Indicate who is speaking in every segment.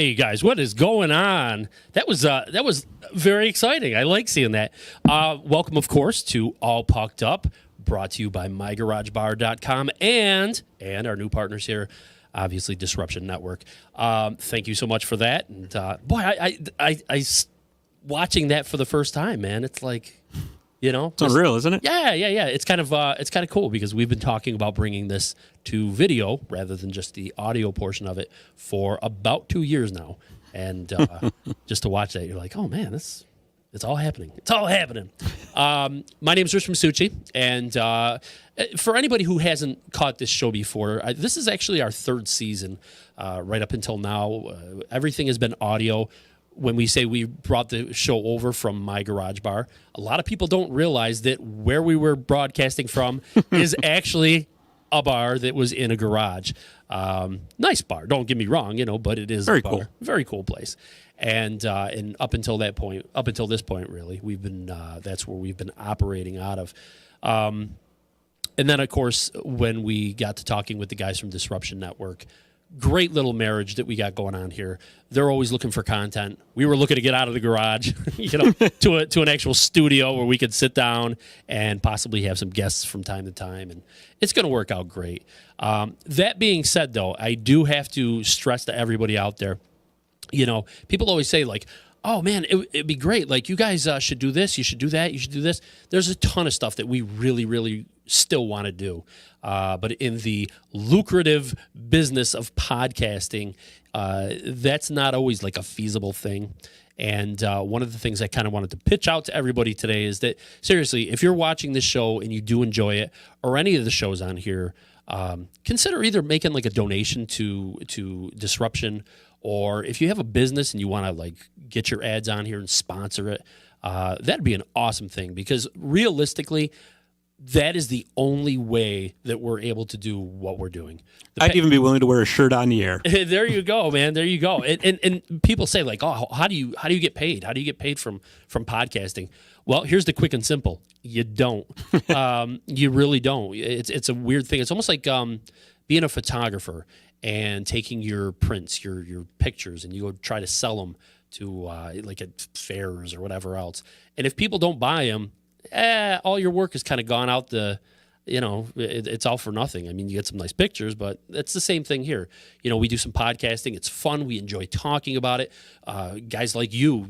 Speaker 1: Hey guys, what is going on? That was very exciting. I like seeing that. Welcome, of course, to All Pucked Up, brought to you by MyGarageBar.com and our new partners here, obviously Disruption Network. Thank you so much for that. And boy, I watching that for the first time, man. It's like, you know,
Speaker 2: it's unreal, isn't it?
Speaker 1: Yeah. It's kind of cool because we've been talking about bringing this to video rather than just the audio portion of it for about 2 years now, and just to watch that, you're like, oh man, it's all happening. It's all happening. My name is Rich Masucci, and for anybody who hasn't caught this show before, this is actually our third season. Right up until now, everything has been audio. When we say we brought the show over from My Garage Bar, a lot of people don't realize that where we were broadcasting from is actually a bar that was in a garage. Nice bar, don't get me wrong, but it is
Speaker 2: very
Speaker 1: a bar.
Speaker 2: cool.
Speaker 1: Very cool place. And up until this point, really, we've been that's where we've been operating out of. And then, of course, when we got to talking with the guys from Disruption Network, great little marriage that we got going on here. They're always looking for content. We were looking to get out of the garage, to an actual studio where we could sit down and possibly have some guests from time to time, and it's going to work out great. That being said, though, I do have to stress to everybody out there, people always say, like, oh, man, it'd be great. Like, you guys should do this. You should do that. You should do this. There's a ton of stuff that we really, really still want to do. But in the lucrative business of podcasting, that's not always like a feasible thing. And one of the things I kind of wanted to pitch out to everybody today is that, seriously, if you're watching this show and you do enjoy it, or any of the shows on here, consider either making like a donation to Disruption, or if you have a business and you want to like get your ads on here and sponsor it, that'd be an awesome thing, because realistically, that is the only way that we're able to do what we're doing.
Speaker 2: I'd even be willing to wear a shirt on the air.
Speaker 1: There you go, man. There you go. And people say, like, oh, how do you get paid? How do you get paid from podcasting? Well, here's the quick and simple. You don't. You really don't. It's a weird thing. It's almost like being a photographer and taking your prints, your pictures, and you go try to sell them to like at fairs or whatever else. And if people don't buy them, all your work has kind of gone out it's all for nothing. I mean, you get some nice pictures, but it's the same thing here. We do some podcasting. It's fun. We enjoy talking about it. Guys like you're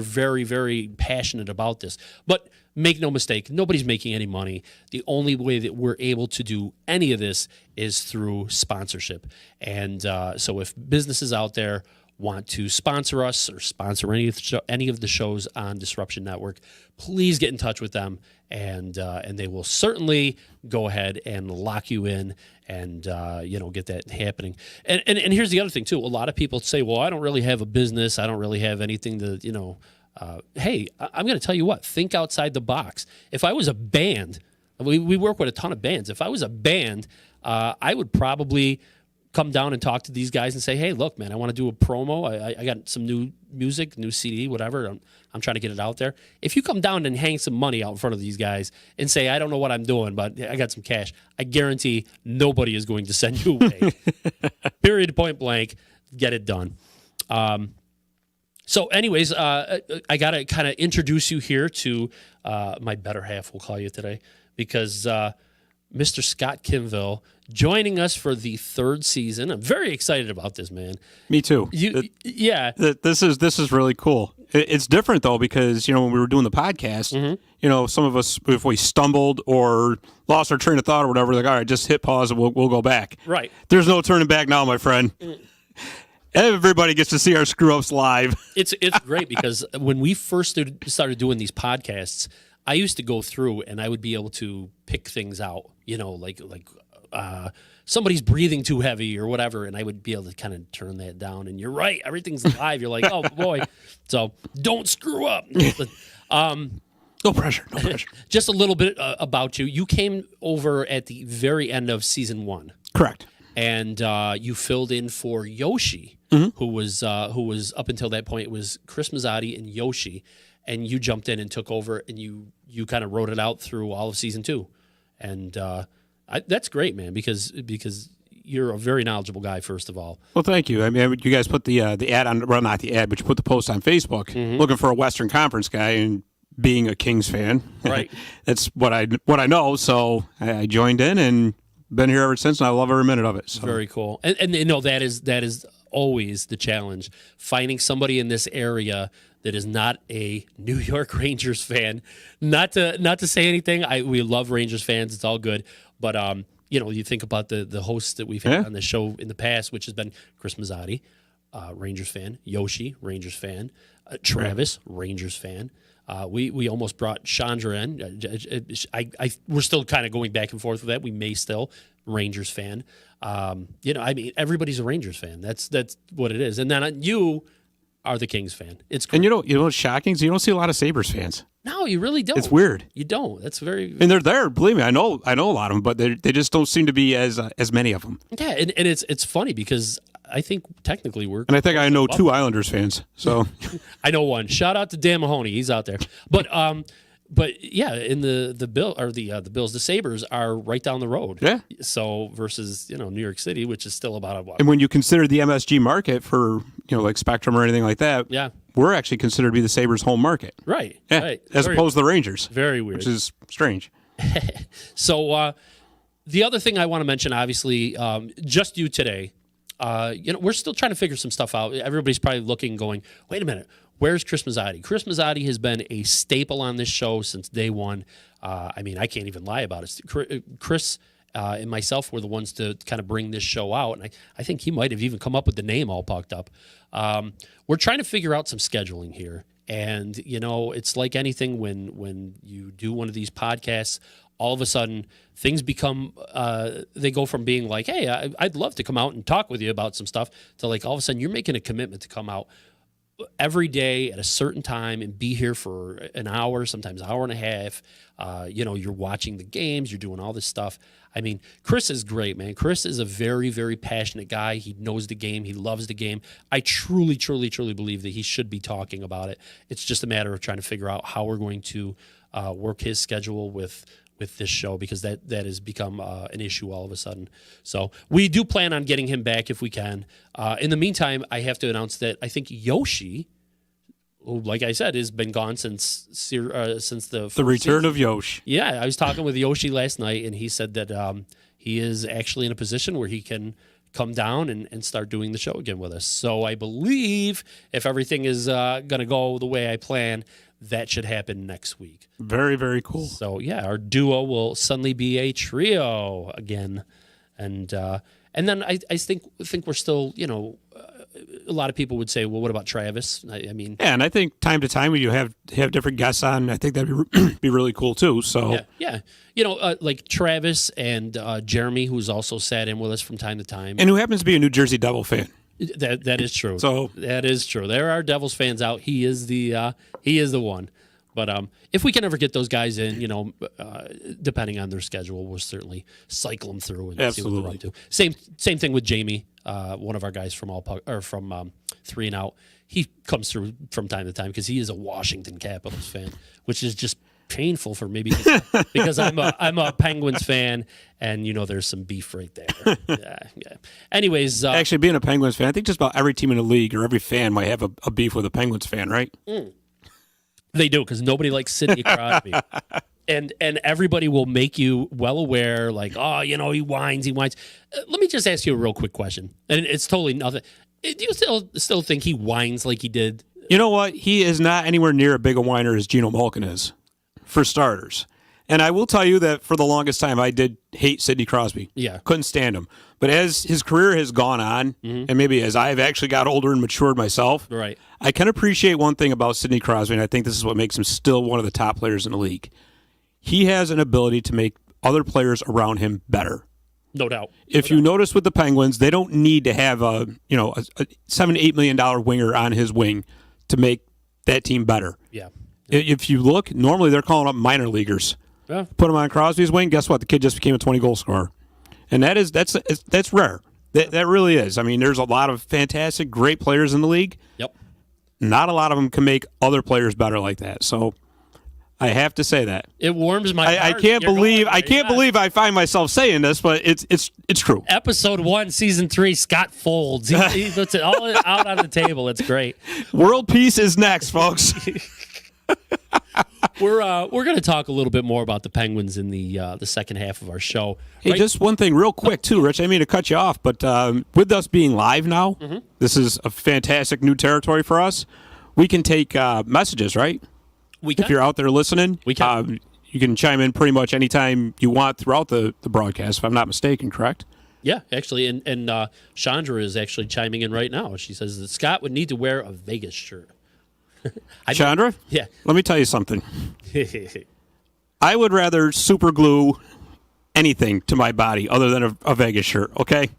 Speaker 1: very, very passionate about this. But make no mistake, nobody's making any money. The only way that we're able to do any of this is through sponsorship. And so if businesses out there want to sponsor us or sponsor any of the shows on Disruption Network, please get in touch with them, and they will certainly go ahead and lock you in and get that happening. And here's the other thing too. A lot of people say, well, I don't really have a business. I don't really have anything to hey, I'm going to tell you what. Think outside the box. If I was a band, we work with a ton of bands. If I was a band, I would probably come down and talk to these guys and say, hey, look, man, I want to do a promo. I got some new music, new CD, whatever. I'm trying to get it out there. If you come down and hang some money out in front of these guys and say, I don't know what I'm doing, but I got some cash, I guarantee nobody is going to send you away. Period, point blank, get it done. So anyways, I got to kind of introduce you here to my better half, we'll call you today, because Mr. Scott Kimville joining us for the third season. I'm very excited about this, man.
Speaker 2: Me too.
Speaker 1: Yeah.
Speaker 2: This is really cool. It's different though, because when we were doing the podcast, some of us, if we stumbled or lost our train of thought or whatever, like, all right, just hit pause and we'll go back.
Speaker 1: Right.
Speaker 2: There's no turning back now, my friend. Everybody gets to see our screw ups live.
Speaker 1: It's great because when we first started doing these podcasts, I used to go through and I would be able to pick things out, like somebody's breathing too heavy or whatever, and I would be able to kind of turn that down. And you're right, everything's live. You're like, oh boy, so don't screw up.
Speaker 2: No pressure.
Speaker 1: Just a little bit about you. You came over at the very end of season 1.
Speaker 2: Correct.
Speaker 1: And you filled in for Yoshi, who was up until that point, it was Chris Mazzotti and Yoshi. And you jumped in and took over, and you kind of wrote it out through all of season 2, and that's great, man. Because you're a very knowledgeable guy, first of all.
Speaker 2: Well, thank you. I mean, you guys put the ad on, well, not the ad, but you put the post on Facebook looking for a Western Conference guy, and being a Kings fan,
Speaker 1: Right?
Speaker 2: That's what I know. So I joined in and been here ever since, and I love every minute of it. So.
Speaker 1: Very cool. And that is always the challenge, finding somebody in this area that is not a New York Rangers fan. Not to say anything. We love Rangers fans. It's all good. But you think about the hosts that we've had on the show in the past, which has been Chris Mazzotti, Rangers fan, Yoshi, Rangers fan, Travis, Rangers fan. We almost brought Chandra in. We're still kind of going back and forth with that. We may still Rangers fan. Everybody's a Rangers fan. That's what it is. And then you are the Kings fan. It's great.
Speaker 2: And you know what's shocking is you don't see a lot of Sabres fans.
Speaker 1: No, you really don't.
Speaker 2: It's weird.
Speaker 1: You don't. That's very.
Speaker 2: And they're there. Believe me, I know a lot of them, but they just don't seem to be as many of them.
Speaker 1: Yeah, and it's funny because I think technically
Speaker 2: and I think I know 2 Islanders fans. So
Speaker 1: I know one. Shout out to Dan Mahoney. He's out there. But yeah, in the Bills, the Sabres are right down the road.
Speaker 2: Yeah.
Speaker 1: So versus New York City, which is still about
Speaker 2: And when you consider the MSG market for like Spectrum or anything like that,
Speaker 1: yeah,
Speaker 2: we're actually considered to be the Sabres' home market.
Speaker 1: Right.
Speaker 2: Yeah.
Speaker 1: Right.
Speaker 2: As opposed to the Rangers.
Speaker 1: Very weird.
Speaker 2: Which is strange.
Speaker 1: So the other thing I want to mention, obviously, just you today. We're still trying to figure some stuff out. Everybody's probably looking, going, wait a minute, where's Chris Mazzotti? Chris Mazzotti has been a staple on this show since day one. I can't even lie about it. Chris and myself were the ones to kind of bring this show out, and I think he might have even come up with the name all pucked up. We're trying to figure out some scheduling here, and it's like anything when you do one of these podcasts. All of a sudden, things become, they go from being like, hey, I'd love to come out and talk with you about some stuff, to like all of a sudden you're making a commitment to come out every day at a certain time and be here for an hour, sometimes an hour and a half. You're watching the games, you're doing all this stuff. I mean, Chris is great, man. Chris is a very, very passionate guy. He knows the game. He loves the game. I truly, truly, truly believe that he should be talking about it. It's just a matter of trying to figure out how we're going to work his schedule with this show, because that has become an issue all of a sudden. So we do plan on getting him back if we can. In the meantime, I have to announce that I think Yoshi, who, like I said, has been gone since the
Speaker 2: return of Yoshi.
Speaker 1: Yeah, I was talking with Yoshi last night, and he said that he is actually in a position where he can come down and start doing the show again with us. So I believe if everything is going to go the way I plan, that should happen next week.
Speaker 2: Very, very cool.
Speaker 1: So yeah, our duo will suddenly be a trio again, and then I think we're still, a lot of people would say, well, what about Travis? I mean,
Speaker 2: yeah, and I think time to time when you have different guests on, I think that'd be really cool too. So
Speaker 1: yeah. Like Travis and Jeremy, who's also sat in with us from time to time,
Speaker 2: and who happens to be a New Jersey Devil fan.
Speaker 1: That is true.
Speaker 2: So
Speaker 1: that is true. There are Devils fans out. He is the one. But if we can ever get those guys in, depending on their schedule, we'll certainly cycle them through and see what they're up to. Same thing with Jamie, one of our guys from from 3 and Out. He comes through from time to time because he is a Washington Capitals fan, which is just painful for me because I'm a Penguins fan, and there's some beef right there. Yeah. Anyways,
Speaker 2: actually, being a Penguins fan, I think just about every team in the league or every fan might have a beef with a Penguins fan, right?
Speaker 1: They do, because nobody likes Sidney Crosby. And everybody will make you well aware, like, oh, he whines. Let me just ask you a real quick question, and it's totally nothing. Do you still think he whines like he did?
Speaker 2: You know what? He is not anywhere near as big a whiner as Geno Malkin is, for starters. And I will tell you that for the longest time, I did hate Sidney Crosby.
Speaker 1: Yeah.
Speaker 2: Couldn't stand him. But as his career has gone on, and maybe as I've actually got older and matured myself,
Speaker 1: right,
Speaker 2: I can appreciate one thing about Sidney Crosby, and I think this is what makes him still one of the top players in the league. He has an ability to make other players around him better.
Speaker 1: No doubt.
Speaker 2: If you notice with the Penguins, they don't need to have a $7-8 million winger on his wing to make that team better.
Speaker 1: Yeah.
Speaker 2: If you look, normally they're calling up minor leaguers.
Speaker 1: Yeah.
Speaker 2: Put him on Crosby's wing. Guess what? The kid just became a 20-goal scorer, and that's rare. That really is. I mean, there's a lot of fantastic, great players in the league.
Speaker 1: Yep.
Speaker 2: Not a lot of them can make other players better like that. So I have to say that.
Speaker 1: It warms my
Speaker 2: I
Speaker 1: heart.
Speaker 2: can't
Speaker 1: You're
Speaker 2: believe
Speaker 1: going
Speaker 2: I
Speaker 1: there.
Speaker 2: can't
Speaker 1: Yeah.
Speaker 2: believe I find myself saying this, but it's true.
Speaker 1: Episode 1, season 3, Scott folds. He puts it all out on the table. It's great.
Speaker 2: World peace is next, folks.
Speaker 1: We're going to talk a little bit more about the Penguins in the second half of our show.
Speaker 2: Hey,
Speaker 1: Right-
Speaker 2: just one thing real quick, too, Rich. I didn't mean to cut you off, but with us being live now, this is a fantastic new territory for us. We can take messages, right?
Speaker 1: we can.
Speaker 2: If you're out there listening,
Speaker 1: We can.
Speaker 2: you can chime in pretty much anytime you want throughout the broadcast, if I'm not mistaken, correct?
Speaker 1: Yeah, actually, and Chandra is actually chiming in right now. She says that Scott would need to wear a Vegas shirt.
Speaker 2: Chandra?
Speaker 1: Yeah.
Speaker 2: Let me tell you something. I would rather super glue anything to my body other than a Vegas shirt, okay?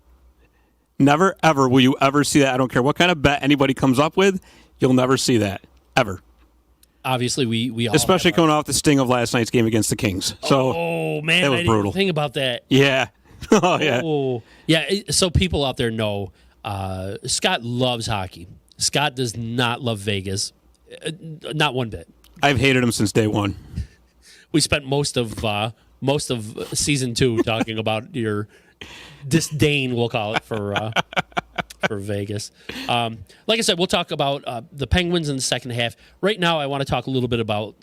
Speaker 2: Never, ever will you ever see that. I don't care what kind of bet anybody comes up with. You'll never see that, ever.
Speaker 1: Obviously, we all
Speaker 2: Especially
Speaker 1: have
Speaker 2: coming off the sting of last night's game against the Kings. So,
Speaker 1: oh man,
Speaker 2: that was
Speaker 1: I didn't
Speaker 2: brutal.
Speaker 1: think about that.
Speaker 2: yeah. Oh, yeah.
Speaker 1: Oh, yeah. So people out there know Scott loves hockey. Scott does not love Vegas, not one bit.
Speaker 2: I've hated him since day one.
Speaker 1: We spent most of season 2 talking about your disdain, we'll call it, for Vegas. Like I said, we'll talk about the Penguins in the second half. Right now, I want to talk a little bit about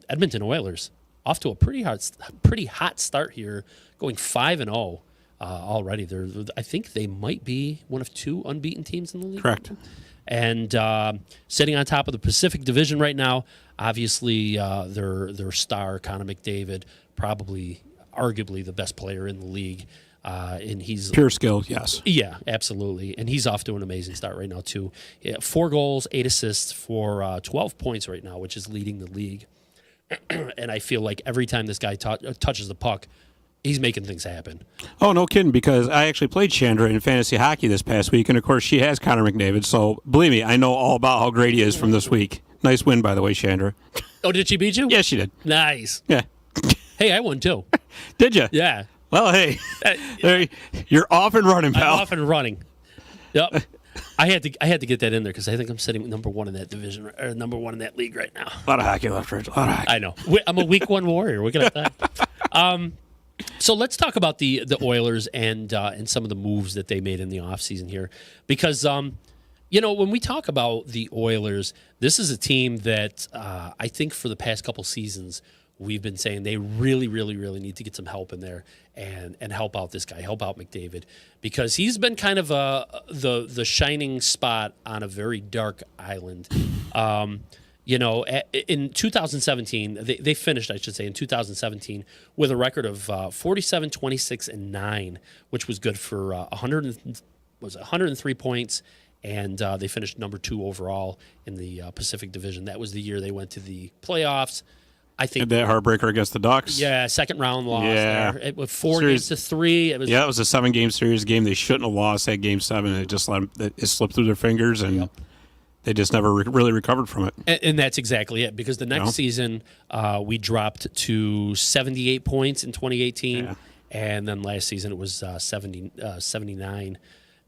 Speaker 1: Edmonton Oilers. Off to a pretty hot start here, going 5-0 already. I think they might be one of 2 unbeaten teams in the league.
Speaker 2: Correct.
Speaker 1: And sitting on top of the Pacific Division right now, obviously their star Connor McDavid, probably arguably the best player in the league, and he's
Speaker 2: Pure skill, yes.
Speaker 1: yeah, absolutely, and he's off to an amazing start right now too. 4 goals, 8 assists for 12 points right now, which is leading the league. And I feel like every time this guy touches the puck, he's making things happen.
Speaker 2: Oh, no kidding, because I actually played Chandra in fantasy hockey this past week, and of course she has Connor McDavid, so believe me, I know all about how great he is from this week. Nice win, by the way, Chandra.
Speaker 1: Oh, did she beat you?
Speaker 2: Yes, she did.
Speaker 1: Nice.
Speaker 2: Yeah.
Speaker 1: Hey, I won too.
Speaker 2: Did you?
Speaker 1: Yeah.
Speaker 2: Well, hey, there, you're off and running,
Speaker 1: I'm
Speaker 2: pal.
Speaker 1: off and running. Yep. I had to get that in there because I think I'm sitting number 1 in that division or number 1 in that league right now.
Speaker 2: A lot of hockey left, Rich. A lot of hockey.
Speaker 1: I know. I'm a week 1 warrior. We're gonna have that. So let's talk about the Oilers and some of the moves that they made in the offseason here, because when we talk about the Oilers, this is a team that I think for the past couple seasons we've been saying they really, really, really need to get some help in there and help out this guy, help out McDavid, because he's been kind of the shining spot on a very dark island. In 2017, they finished, I should say, in 2017 with a record of 47, 26, and 9, which was good for 103 points, and they finished number 2 overall in the Pacific Division. That was the year they went to the playoffs. I think
Speaker 2: That heartbreaker against the Ducks.
Speaker 1: yeah, second round loss.
Speaker 2: Yeah.
Speaker 1: There. It was 4
Speaker 2: Series-
Speaker 1: games to 3. It was
Speaker 2: Yeah, it was a 7-game series game. They shouldn't have lost that game 7. It just it slipped through their fingers, and they just never really recovered from it.
Speaker 1: And that's exactly it, because the next season we dropped to 78 points in 2018, and then last season it was 79.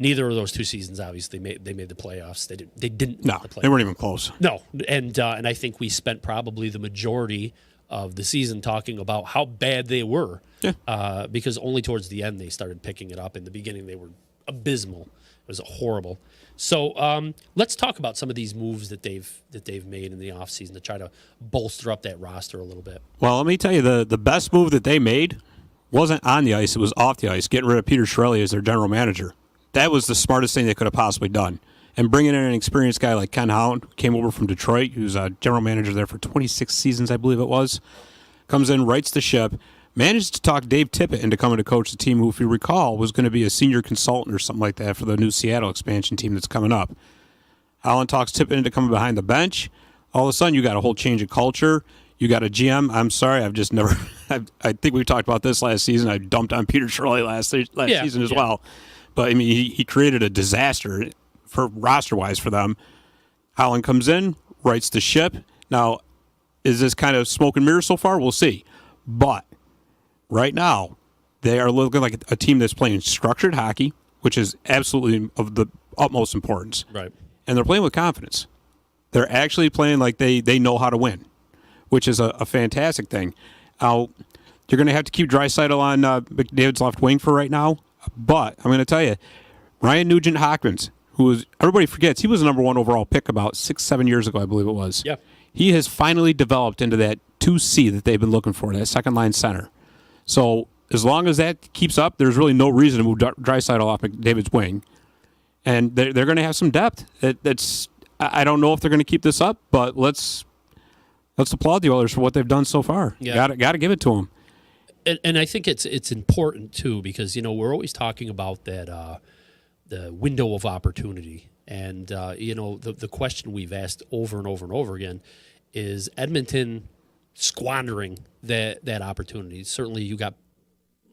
Speaker 1: Neither of those 2 seasons, obviously, they made the playoffs. They didn't.
Speaker 2: No,
Speaker 1: make the playoffs.
Speaker 2: they weren't even close.
Speaker 1: No, and I think we spent probably the majority of the season talking about how bad they were, because only towards the end they started picking it up. In the beginning, they were abysmal. It was horrible. So let's talk about some of these moves that they've made in the offseason to try to bolster up that roster a little bit.
Speaker 2: Well, let me tell you, the best move that they made wasn't on the ice. It was off the ice, getting rid of Peter Chiarelli as their general manager. That was the smartest thing they could have possibly done. And bringing in an experienced guy like Ken Holland, who came over from Detroit, who's a general manager there for 26 seasons, I believe it was, comes in, rights the ship, managed to talk Dave Tippett into coming to coach the team, who, if you recall, was going to be a senior consultant or something like that for the new Seattle expansion team that's coming up. Holland talks Tippett into coming behind the bench. All of a sudden, you got a whole change of culture. You got a GM. I'm sorry, I've just never – I think we talked about this last season. I dumped on Peter Chiarelli last season as well. But, I mean, he created a disaster for roster-wise for them. Holland comes in, rights the ship. Now, is this kind of smoke and mirrors so far? We'll see. But right now, they are looking like a team that's playing structured hockey, which is absolutely of the utmost importance.
Speaker 1: Right.
Speaker 2: And they're playing with confidence. They're actually playing like they know how to win. which is a fantastic thing. You're going to have to keep Draisaitl on McDavid's left wing for right now, but I'm going to tell you, Ryan Nugent-Hopkins, who was, everybody forgets, he was the number 1 overall pick about 6-7 years ago, I believe it was.
Speaker 1: Yeah.
Speaker 2: He has finally developed into that 2C that they've been looking for, that second-line center. So as long as that keeps up, there's really no reason to move Draisaitl off McDavid's wing. And they're going to have some depth. I don't know if they're going to keep this up, but let's applaud the Oilers for what they've done so far.
Speaker 1: Yeah.
Speaker 2: Got to give it to them.
Speaker 1: And I think it's important too, because we're always talking about that the window of opportunity, and the question we've asked over and over and over again is Edmonton squandering that opportunity. Certainly, you got,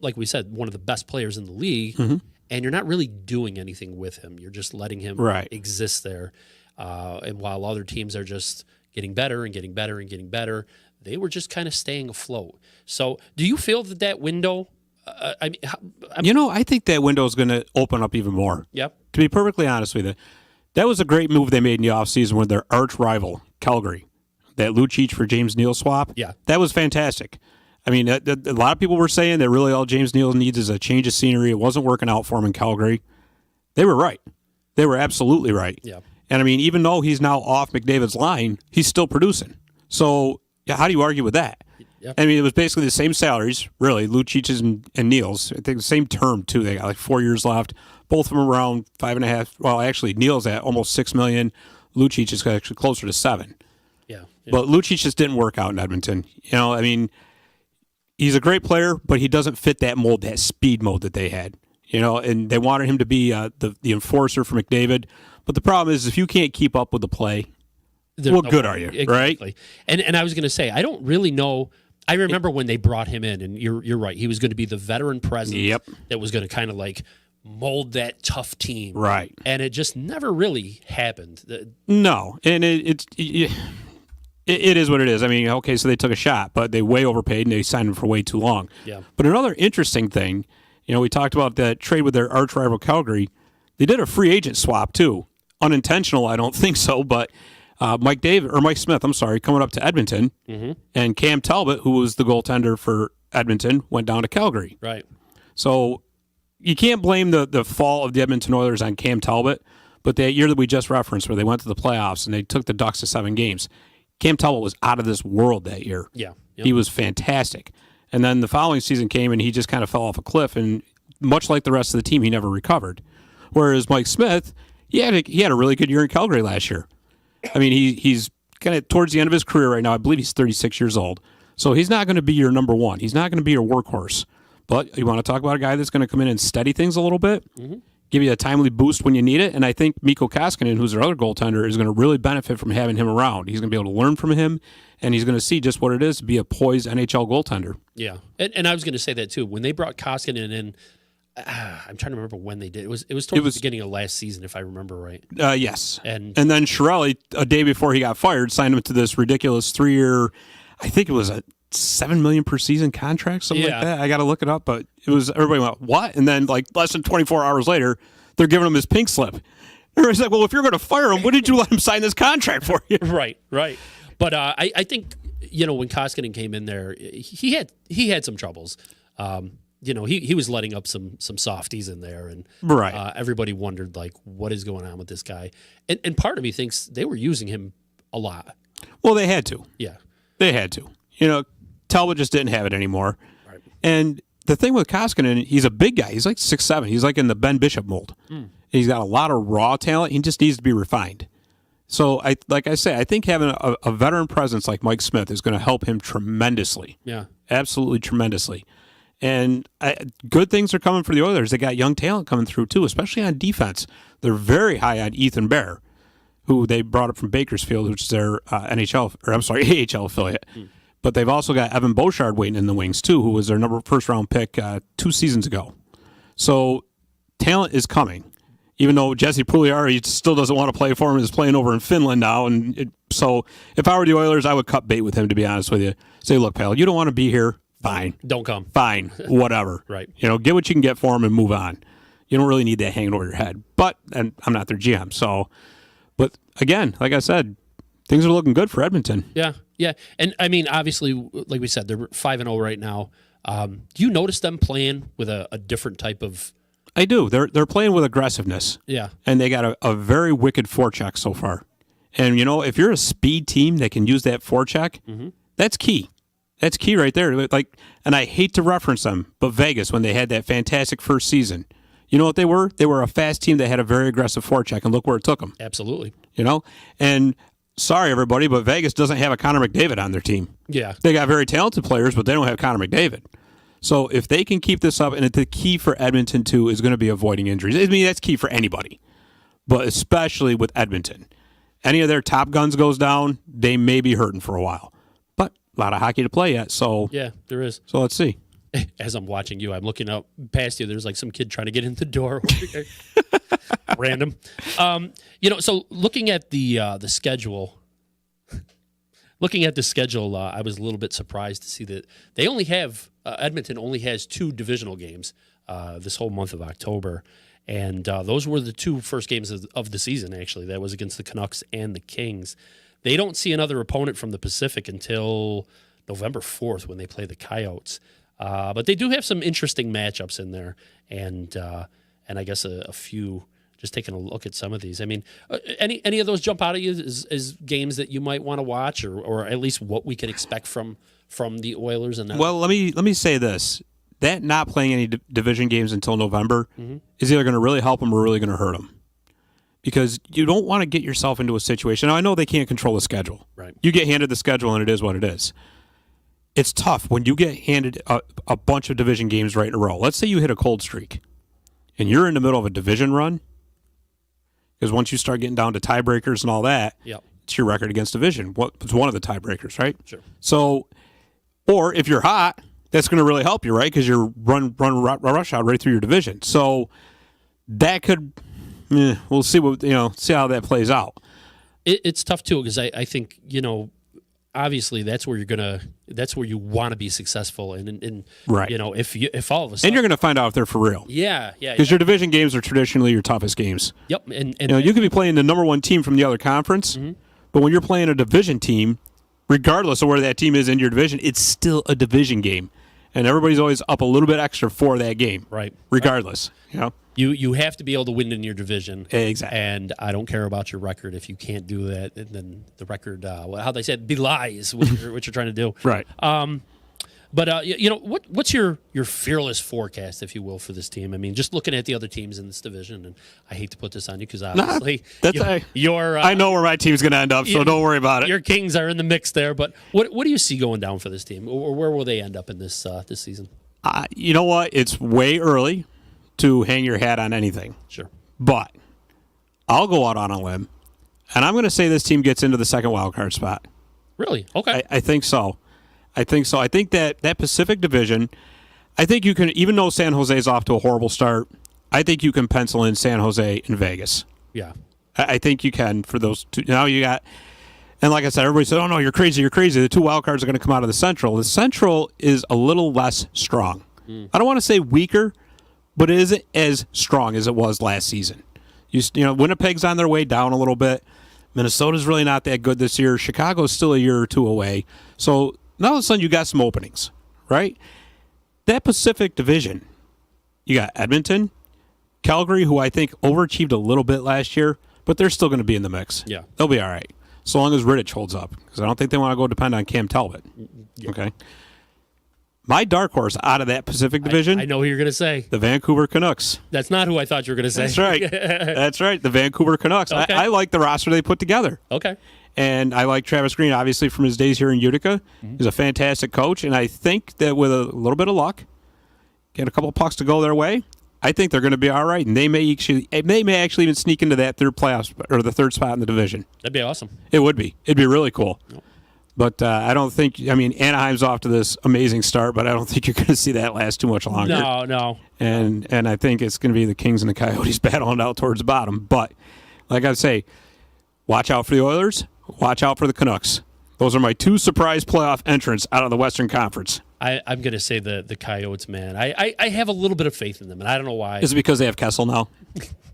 Speaker 1: like we said, one of the best players in the league, and you're not really doing anything with him. You're just letting him exist there, and while other teams are just getting better and getting better and getting better, they were just kind of staying afloat. So do you feel that window, I
Speaker 2: think that window is going to open up even more.
Speaker 1: Yep.
Speaker 2: To be perfectly honest with you, that was a great move they made in the offseason with their arch rival, Calgary. That Lucic for James Neal swap.
Speaker 1: Yeah.
Speaker 2: That was fantastic. I mean, a lot of people were saying that really all James Neal needs is a change of scenery. It wasn't working out for him in Calgary. They were right. They were absolutely right.
Speaker 1: Yeah.
Speaker 2: And, I mean, even though he's now off McDavid's line, he's still producing. So, how do you argue with that?
Speaker 1: Yep.
Speaker 2: I mean, it was basically the same salaries, really, Lucic's and Neal's. I think the same term, too. They got like 4 years left. Both of them around 5.5. Well, actually, Neal's at almost $6 million. Lucic is actually closer to $7 million.
Speaker 1: Yeah.
Speaker 2: But Lucic just didn't work out in Edmonton. I mean, he's a great player, but he doesn't fit that mold, that speed mode that they had. And they wanted him to be the enforcer for McDavid. But the problem is, if you can't keep up with the play, what good are you,
Speaker 1: exactly.
Speaker 2: right?
Speaker 1: And I was going to say, I don't really know. I remember when they brought him in, and you're right. He was going to be the veteran presence that was going to kind of like mold that tough team.
Speaker 2: Right.
Speaker 1: And it just never really happened.
Speaker 2: No. And it is what it is. I mean, okay, so they took a shot, but they way overpaid, and they signed him for way too long.
Speaker 1: Yeah.
Speaker 2: But another interesting thing, we talked about that trade with their arch rival Calgary. They did a free agent swap, too. Unintentional, I don't think so, but Mike Smith, coming up to Edmonton, and Cam Talbot, who was the goaltender for Edmonton, went down to Calgary.
Speaker 1: Right.
Speaker 2: So you can't blame the fall of the Edmonton Oilers on Cam Talbot, but that year that we just referenced where they went to the playoffs and they took the Ducks to 7 games, Cam Talbot was out of this world that year.
Speaker 1: Yeah. Yep.
Speaker 2: He was fantastic. And then the following season came and he just kind of fell off a cliff, and much like the rest of the team, he never recovered. Whereas Mike Smith, he had a really good year in Calgary last year. I mean, he's kind of towards the end of his career right now. I believe he's 36 years old. So he's not going to be your number one. He's not going to be your workhorse. But you want to talk about a guy that's going to come in and steady things a little bit, give you a timely boost when you need it. And I think Mikko Koskinen, who's their other goaltender, is going to really benefit from having him around. He's going to be able to learn from him, and he's going to see just what it is to be a poised NHL goaltender.
Speaker 1: Yeah. And I was going to say that, too. When they brought Koskinen in, I'm trying to remember when they did. It was towards the beginning of last season, if I remember right.
Speaker 2: Yes.
Speaker 1: And
Speaker 2: then Chiarelli, a day before he got fired, signed him to this ridiculous 3-year, I think it was a $7 million per season contract, something like that. I got to look it up, but it was, everybody went, what? And then like less than 24 hours later, they're giving him his pink slip. Everybody's like, well, if you're going to fire him, what did you let him sign this contract for you?
Speaker 1: Right. But I think, when Koskinen came in there, he had some troubles. He was letting up some softies in there, and everybody wondered, like, what is going on with this guy? And part of me thinks they were using him a lot.
Speaker 2: Well, they had to.
Speaker 1: Yeah.
Speaker 2: They had to. Talbot just didn't have it anymore.
Speaker 1: Right.
Speaker 2: And the thing with Koskinen, he's a big guy. He's like 6'7". He's like in the Ben Bishop mold. He's got a lot of raw talent. He just needs to be refined. So, I think having a veteran presence like Mike Smith is going to help him tremendously.
Speaker 1: Yeah.
Speaker 2: Absolutely tremendously. And good things are coming for the Oilers. They got young talent coming through, too, especially on defense. They're very high on Ethan Bear, who they brought up from Bakersfield, which is their AHL affiliate. But they've also got Evan Bouchard waiting in the wings, too, who was their first-round pick 2 seasons ago. So talent is coming. Even though Jesse Pugliari still doesn't want to play for him, is playing over in Finland now. So if I were the Oilers, I would cut bait with him, to be honest with you. Say, look, pal, you don't want to be here. Fine.
Speaker 1: Don't come.
Speaker 2: Fine. Whatever.
Speaker 1: Right.
Speaker 2: Get what you can get for him and move on. You don't really need that hanging over your head. And I'm not their GM. So, but again, like I said, Things are looking good for Edmonton.
Speaker 1: Yeah, yeah. And, I mean, obviously, like we said, they're 5-0 right now. Do you notice them playing with a different type of...
Speaker 2: I do. They're playing with aggressiveness.
Speaker 1: Yeah.
Speaker 2: And they got a very wicked forecheck so far. And, if you're a speed team that can use that forecheck, that's key. That's key right there. And I hate to reference them, but Vegas, when they had that fantastic first season, you know what they were? They were a fast team that had a very aggressive forecheck, and look where it took them.
Speaker 1: Absolutely.
Speaker 2: And sorry, everybody, but Vegas doesn't have a Connor McDavid on their team.
Speaker 1: Yeah.
Speaker 2: They got very talented players, but they don't have Connor McDavid. So if they can keep this up, and the key for Edmonton, too, is going to be avoiding injuries. I mean, that's key for anybody, but especially with Edmonton. Any of their top guns goes down, they may be hurting for a while. But a lot of hockey to play yet, so...
Speaker 1: Yeah, there is.
Speaker 2: So let's see.
Speaker 1: As I'm watching you, I'm looking up past you. There's like some kid trying to get in the door. Random. So looking at the schedule... Looking at the schedule, I was a little bit surprised to see that they only have Edmonton only has 2 divisional games this whole month of October, and those were the 2 first games of the season. Actually, that was against the Canucks and the Kings. They don't see another opponent from the Pacific until November 4th when they play the Coyotes. But they do have some interesting matchups in there, and I guess a few. Just taking a look at some of these. I mean, any of those jump out at you as games that you might want to watch, or at least what we could expect from the Oilers? And
Speaker 2: well, let me say this: that not playing any division games until November is either going to really help them or really going to hurt them, because you don't want to get yourself into a situation. Now, I know they can't control the schedule.
Speaker 1: Right?
Speaker 2: You get handed the schedule, and it is what it is. It's tough when you get handed a bunch of division games right in a row. Let's say you hit a cold streak, and you're in the middle of a division run. Because once you start getting down to tiebreakers and all that, it's your record against division. It's one of the tiebreakers, right?
Speaker 1: Sure.
Speaker 2: So, or if you're hot, that's going to really help you, right? Because you're run rush out right through your division. So that could, we'll see see how that plays out.
Speaker 1: It's tough too, because I think obviously that's where you want to be successful, and
Speaker 2: right.
Speaker 1: If all of a sudden,
Speaker 2: and you're going to find out if they're for real.
Speaker 1: Yeah.
Speaker 2: Because your division games are traditionally your toughest games.
Speaker 1: Yep, and
Speaker 2: you could be playing the number 1 team from the other conference, but when you're playing a division team, regardless of where that team is in your division, it's still a division game, and everybody's always up a little bit extra for that game.
Speaker 1: Right.
Speaker 2: Regardless,
Speaker 1: You have to be able to win in your division.
Speaker 2: Exactly.
Speaker 1: And I don't care about your record. If you can't do that, then the record, how they said, belies what you're trying to do.
Speaker 2: Right.
Speaker 1: But what's your fearless forecast, if you will, for this team? I mean, just looking at the other teams in this division, and I hate to put this on you because obviously
Speaker 2: I know where my team's going to end up, so don't worry about it.
Speaker 1: Your Kings are in the mix there. But what do you see going down for this team, or where will they end up in this season?
Speaker 2: You know what? It's way early to hang your hat on anything.
Speaker 1: Sure.
Speaker 2: But I'll go out on a limb, and I'm going to say this team gets into the second wild card spot.
Speaker 1: Really? Okay.
Speaker 2: I think so. I think that Pacific Division, I think you can, even though San Jose's off to a horrible start, I think you can pencil in San Jose and Vegas.
Speaker 1: Yeah.
Speaker 2: I think you can for those two. Now you got, and like I said, everybody said, oh no, you're crazy. The 2 wild cards are going to come out of the Central. The Central is a little less strong. I don't want to say weaker, but it isn't as strong as it was last season. Winnipeg's on their way down a little bit. Minnesota's really not that good this year. Chicago's still a year or 2 away. So now all of a sudden you got some openings, right? That Pacific Division, you got Edmonton, Calgary, who I think overachieved a little bit last year, but they're still going to be in the mix.
Speaker 1: Yeah.
Speaker 2: They'll be all right, so long as Rittich holds up, because I don't think they want to go depend on Cam Talbot.
Speaker 1: Yeah.
Speaker 2: Okay. My dark horse out of that Pacific Division,
Speaker 1: I know who you're going to say.
Speaker 2: the Vancouver Canucks.
Speaker 1: That's not who I thought you were going to say.
Speaker 2: That's right. That's right. The Vancouver Canucks.
Speaker 1: Okay.
Speaker 2: I like the roster they put together.
Speaker 1: Okay.
Speaker 2: And I like Travis Green, obviously, from his days here in Utica. He's a fantastic coach. And I think that with a little bit of luck, get a couple of pucks to go their way, I think they're going to be all right. And they may actually even sneak into that third playoff or the third spot in the division.
Speaker 1: That'd be awesome.
Speaker 2: It would be. It'd be really cool.
Speaker 1: Yep.
Speaker 2: But I don't think, Anaheim's off to this amazing start, but I don't think you're going to see that last too much longer.
Speaker 1: No.
Speaker 2: And I think it's going to be the Kings and the Coyotes battling out towards the bottom. But, like I say, watch out for the Oilers. Watch out for the Canucks. Those are my 2 surprise playoff entrants out of the Western Conference.
Speaker 1: I'm going to say the Coyotes, man. I have a little bit of faith in them, and I don't know why.
Speaker 2: Is it because they have Kessel now?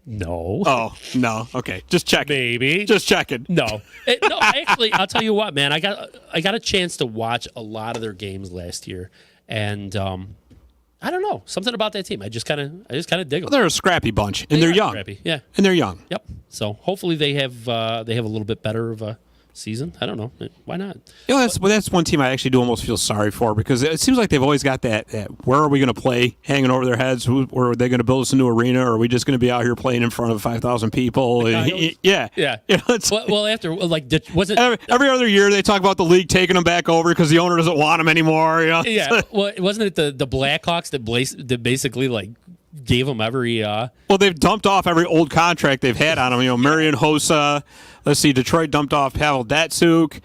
Speaker 1: No.
Speaker 2: Oh, no. Okay. Just checking.
Speaker 1: Maybe.
Speaker 2: Just checking.
Speaker 1: No. No, actually, I'll tell you what, man. I got a chance to watch a lot of their games last year, and I don't know, something about that team. I just kind of dig them.
Speaker 2: Well, they're a scrappy bunch, and they're young.
Speaker 1: Scrappy. Yeah.
Speaker 2: And they're young.
Speaker 1: Yep. So hopefully they have a little bit better of a season. I don't know. Why not?
Speaker 2: You know, that's one team I actually do almost feel sorry for because it seems like they've always got that where are we going to play hanging over their heads? Or are they going to build us a new arena? Or are we just going to be out here playing in front of 5,000 people? Yeah.
Speaker 1: Yeah.
Speaker 2: You know,
Speaker 1: well, after, like, was it...
Speaker 2: Every other year they talk about the league taking them back over because the owner doesn't want them anymore. You know?
Speaker 1: Yeah. Well, wasn't it the Blackhawks that basically, like, gave them every...
Speaker 2: Well, they've dumped off every old contract they've had on them. You know, Marian Hossa. Let's see, Detroit dumped off Pavel Datsyuk.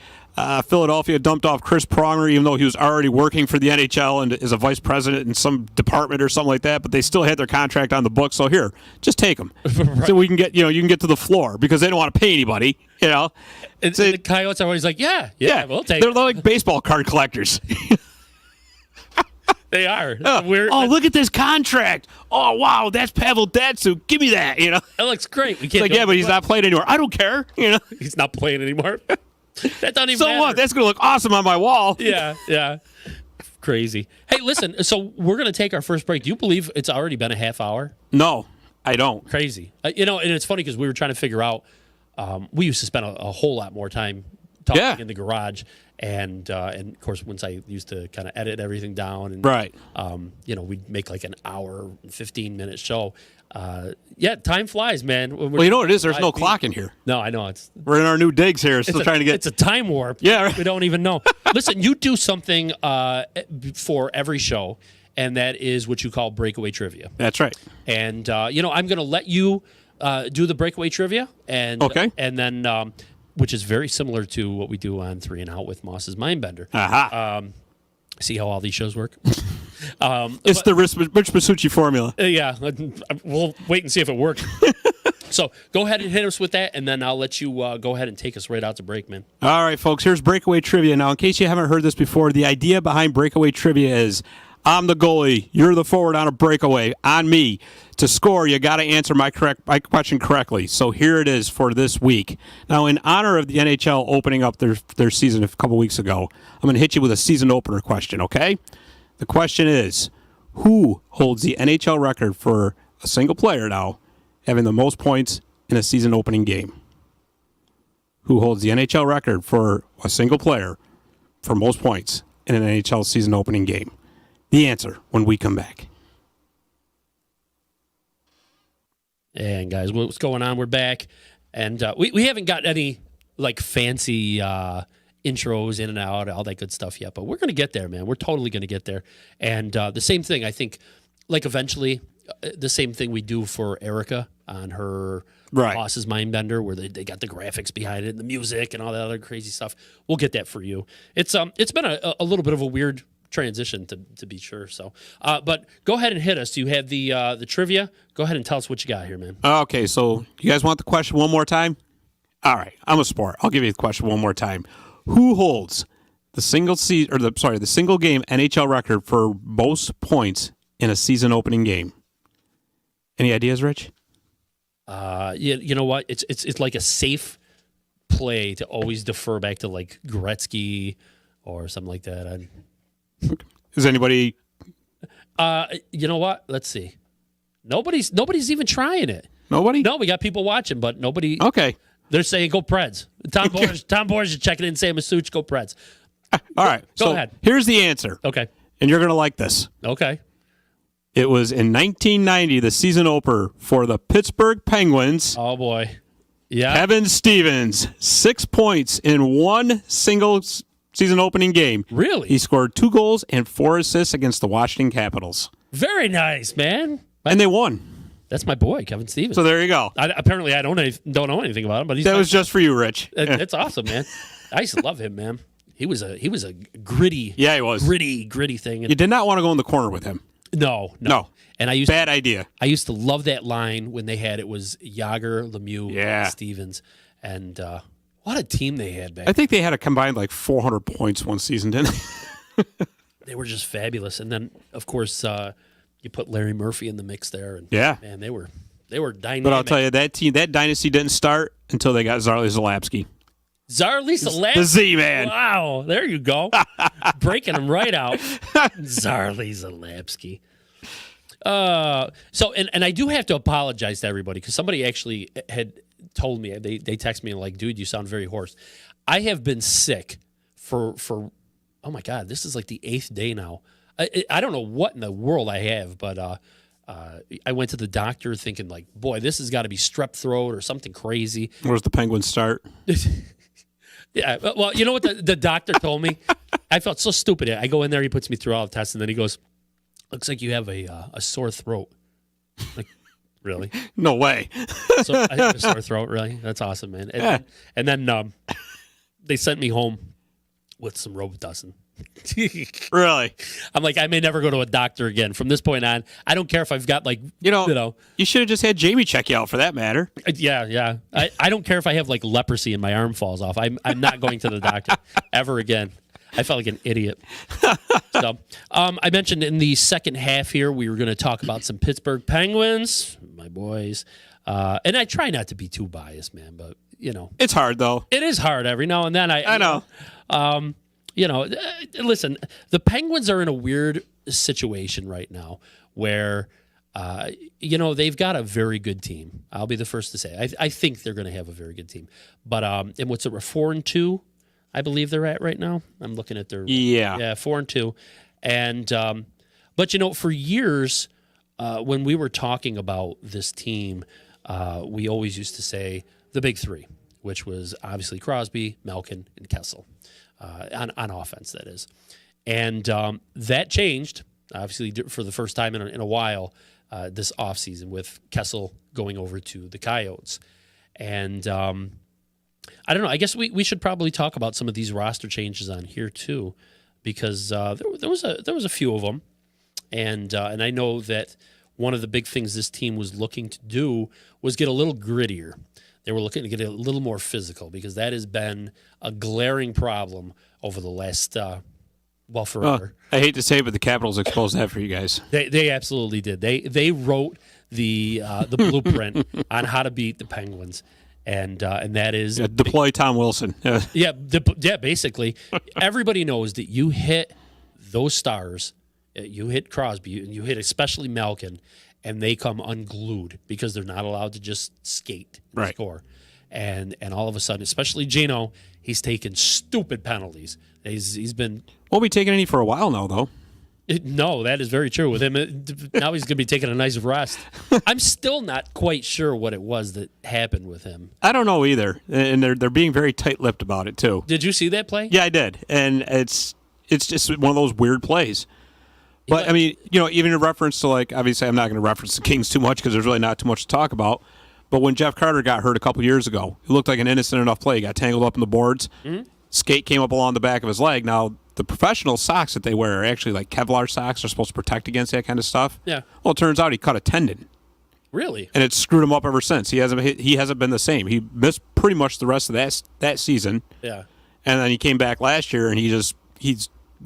Speaker 2: Philadelphia dumped off Chris Pronger, even though he was already working for the NHL and is a vice president in some department or something like that. But they still had their contract on the books. So here, just take them, right. So we can get you can get to the floor because they don't want to pay anybody. You know,
Speaker 1: and the Coyotes are always like, yeah, we'll take.
Speaker 2: They're like baseball card collectors.
Speaker 1: They are.
Speaker 2: Look at this contract. Oh, wow, that's Pavel Datsyuk. Give me that. You know,
Speaker 1: that looks great. We can't.
Speaker 2: It's like, but he's not playing anymore. I don't care. You know,
Speaker 1: he's not playing anymore. That doesn't even
Speaker 2: so
Speaker 1: matter.
Speaker 2: what? That's gonna look awesome on my wall.
Speaker 1: Yeah. Crazy. Hey, listen. So we're gonna take our first break. Do you believe it's already been a half hour?
Speaker 2: No, I don't.
Speaker 1: Crazy. And it's funny because we were trying to figure out. We used to spend a whole lot more time talking in the garage. And of course, once I used to kind of edit everything down, and
Speaker 2: right,
Speaker 1: we'd make like an hour, 15-minute show. Time flies, man.
Speaker 2: Well, you know what it is? There's no clock in here.
Speaker 1: No, I know
Speaker 2: we're in our new digs here, still trying to get.
Speaker 1: It's a time warp.
Speaker 2: Yeah, right.
Speaker 1: We don't even know. Listen, you do something for every show, and that is what you call breakaway trivia.
Speaker 2: That's right.
Speaker 1: And I'm going to let you do the breakaway trivia, and
Speaker 2: okay,
Speaker 1: and then. Which is very similar to what we do on 3 and Out with Moss's Mindbender.
Speaker 2: Aha.
Speaker 1: See how all these shows work?
Speaker 2: It's the Rich Masucci formula.
Speaker 1: Yeah. We'll wait and see if it works. So go ahead and hit us with that, and then I'll let you go ahead and take us right out to break, man.
Speaker 2: All right, folks. Here's breakaway trivia. Now, in case you haven't heard this before, the idea behind breakaway trivia is I'm the goalie. You're the forward on a breakaway. On me. To score, you got to answer my question correctly. So here it is for this week. Now, in honor of the NHL opening up their season a couple weeks ago, I'm going to hit you with a season opener question, okay? The question is, who holds the NHL record for a single player now having the most points in a season opening game? Who holds the NHL record for a single player for most points in an NHL season opening game? The answer when we come back.
Speaker 1: And guys, what's going on? We're back, and we haven't got any like fancy intros in and out, all that good stuff yet. But we're gonna get there, man. We're totally gonna get there. And the same thing, I think, like eventually, the same thing we do for Erica on her Boss's Mindbender, where they got the graphics behind it, and the music, and all that other crazy stuff. We'll get that for you. It's been a little bit of a weird transition to be sure. So, but go ahead and hit us. You have the trivia. Go ahead and tell us what you got here, man.
Speaker 2: Okay, so you guys want the question one more time? All right, I'm a sport. I'll give you the question one more time. Who holds the single game NHL record for most points in a season opening game? Any ideas, Rich?
Speaker 1: You know what? It's like a safe play to always defer back to like Gretzky or something like that.
Speaker 2: Is anybody?
Speaker 1: You know what? Let's see. Nobody's even trying it.
Speaker 2: Nobody?
Speaker 1: No, we got people watching, but nobody.
Speaker 2: Okay.
Speaker 1: They're saying go Preds. Tom Boers is checking in, saying Masuch, go Preds.
Speaker 2: All right.
Speaker 1: Go ahead.
Speaker 2: Here's the answer.
Speaker 1: Okay.
Speaker 2: And you're going to like this.
Speaker 1: Okay.
Speaker 2: It was in 1990, the season opener for the Pittsburgh Penguins.
Speaker 1: Oh, boy. Yeah.
Speaker 2: Kevin Stevens, 6 points in one single season opening game.
Speaker 1: Really?
Speaker 2: He scored 2 goals and 4 assists against the Washington Capitals.
Speaker 1: Very nice, man.
Speaker 2: And they won.
Speaker 1: That's my boy, Kevin Stevens.
Speaker 2: So there you go.
Speaker 1: Apparently, I don't know anything about him, but
Speaker 2: that was just for you, Rich.
Speaker 1: That's awesome, man. I used to love him, man. He was a gritty.
Speaker 2: Yeah, he was
Speaker 1: gritty thing.
Speaker 2: You did not want to go in the corner with him.
Speaker 1: No. And
Speaker 2: bad idea.
Speaker 1: I used to love that line when they had it was Yager, Lemieux, and Stevens, and what a team they had back.
Speaker 2: I think they had a combined like 400 points one season, didn't they?
Speaker 1: They were just fabulous, and then of course you put Larry Murphy in the mix there, and
Speaker 2: yeah,
Speaker 1: man, they were They were dynamic.
Speaker 2: But I'll tell you, that dynasty didn't start until they got Zarley Zalapski.
Speaker 1: Zarley Zalapski?
Speaker 2: The Z-Man.
Speaker 1: Wow, there you go. Breaking him right out. Zarley Zalapski. And I do have to apologize to everybody because somebody actually had told me, they texted me like, dude, you sound very hoarse. I have been sick for oh my God, this is like the 8th day now. I don't know what in the world I have, but I went to the doctor thinking like, boy, this has got to be strep throat or something crazy.
Speaker 2: Where's the Penguins start?
Speaker 1: Yeah, well, you know what the doctor told me? I felt so stupid. I go in there, he puts me through all the tests, and then he goes, looks like you have a sore throat. Like, really?
Speaker 2: No way.
Speaker 1: So I have a sore throat, really? That's awesome, man. And then they sent me home with some Robitussin.
Speaker 2: Really?
Speaker 1: I'm like, I may never go to a doctor again. From this point on, I don't care if I've got like,
Speaker 2: you should have just had Jamie check you out for that matter.
Speaker 1: Yeah. I don't care if I have like leprosy and my arm falls off. I'm not going to the doctor ever again. I felt like an idiot. So, I mentioned in the second half here, we were going to talk about some Pittsburgh Penguins, my boys. And I try not to be too biased, man, but
Speaker 2: it's hard though.
Speaker 1: It is hard every now and then.
Speaker 2: I know.
Speaker 1: Listen, the Penguins are in a weird situation right now where, they've got a very good team. I'll be the first to say. I think they're going to have a very good team. But and what's it, 4-2? I believe they're at right now. I'm looking at their 4-2, and but for years when we were talking about this team, we always used to say the big three, which was obviously Crosby, Malkin, and Kessel. On offense, that is. And that changed, obviously, for the first time in a while this offseason with Kessel going over to the Coyotes. And I don't know. I guess we should probably talk about some of these roster changes on here, too, because there was a few of them. And I know that one of the big things this team was looking to do was get a little grittier. They were looking to get a little more physical because that has been a glaring problem over the last, forever.
Speaker 2: I hate to say it, but the Capitals exposed that for you guys.
Speaker 1: They absolutely did. They wrote the blueprint on how to beat the Penguins, and that is
Speaker 2: deploy Tom Wilson.
Speaker 1: Basically, everybody knows that you hit those stars, you hit Crosby, and you hit especially Malkin. And they come unglued because they're not allowed to just skate and score. And all of a sudden, especially Gino, he's taken stupid penalties. He's been...
Speaker 2: Won't be taking any for a while now, though.
Speaker 1: No, that is very true with him. Now he's going to be taking a nice rest. I'm still not quite sure what it was that happened with him.
Speaker 2: I don't know either. And they're being very tight-lipped about it, too.
Speaker 1: Did you see that play?
Speaker 2: Yeah, I did. And it's just one of those weird plays. But, I mean, even in reference to, like, obviously I'm not going to reference the Kings too much because there's really not too much to talk about. But when Jeff Carter got hurt a couple years ago, he looked like an innocent enough play. He got tangled up in the boards. Mm-hmm. Skate came up along the back of his leg. Now, the professional socks that they wear are actually like Kevlar socks. They're supposed to protect against that kind of stuff.
Speaker 1: Yeah.
Speaker 2: Well, it turns out he cut a tendon.
Speaker 1: Really?
Speaker 2: And it's screwed him up ever since. He hasn't been the same. He missed pretty much the rest of that season.
Speaker 1: Yeah.
Speaker 2: And then he came back last year, and he's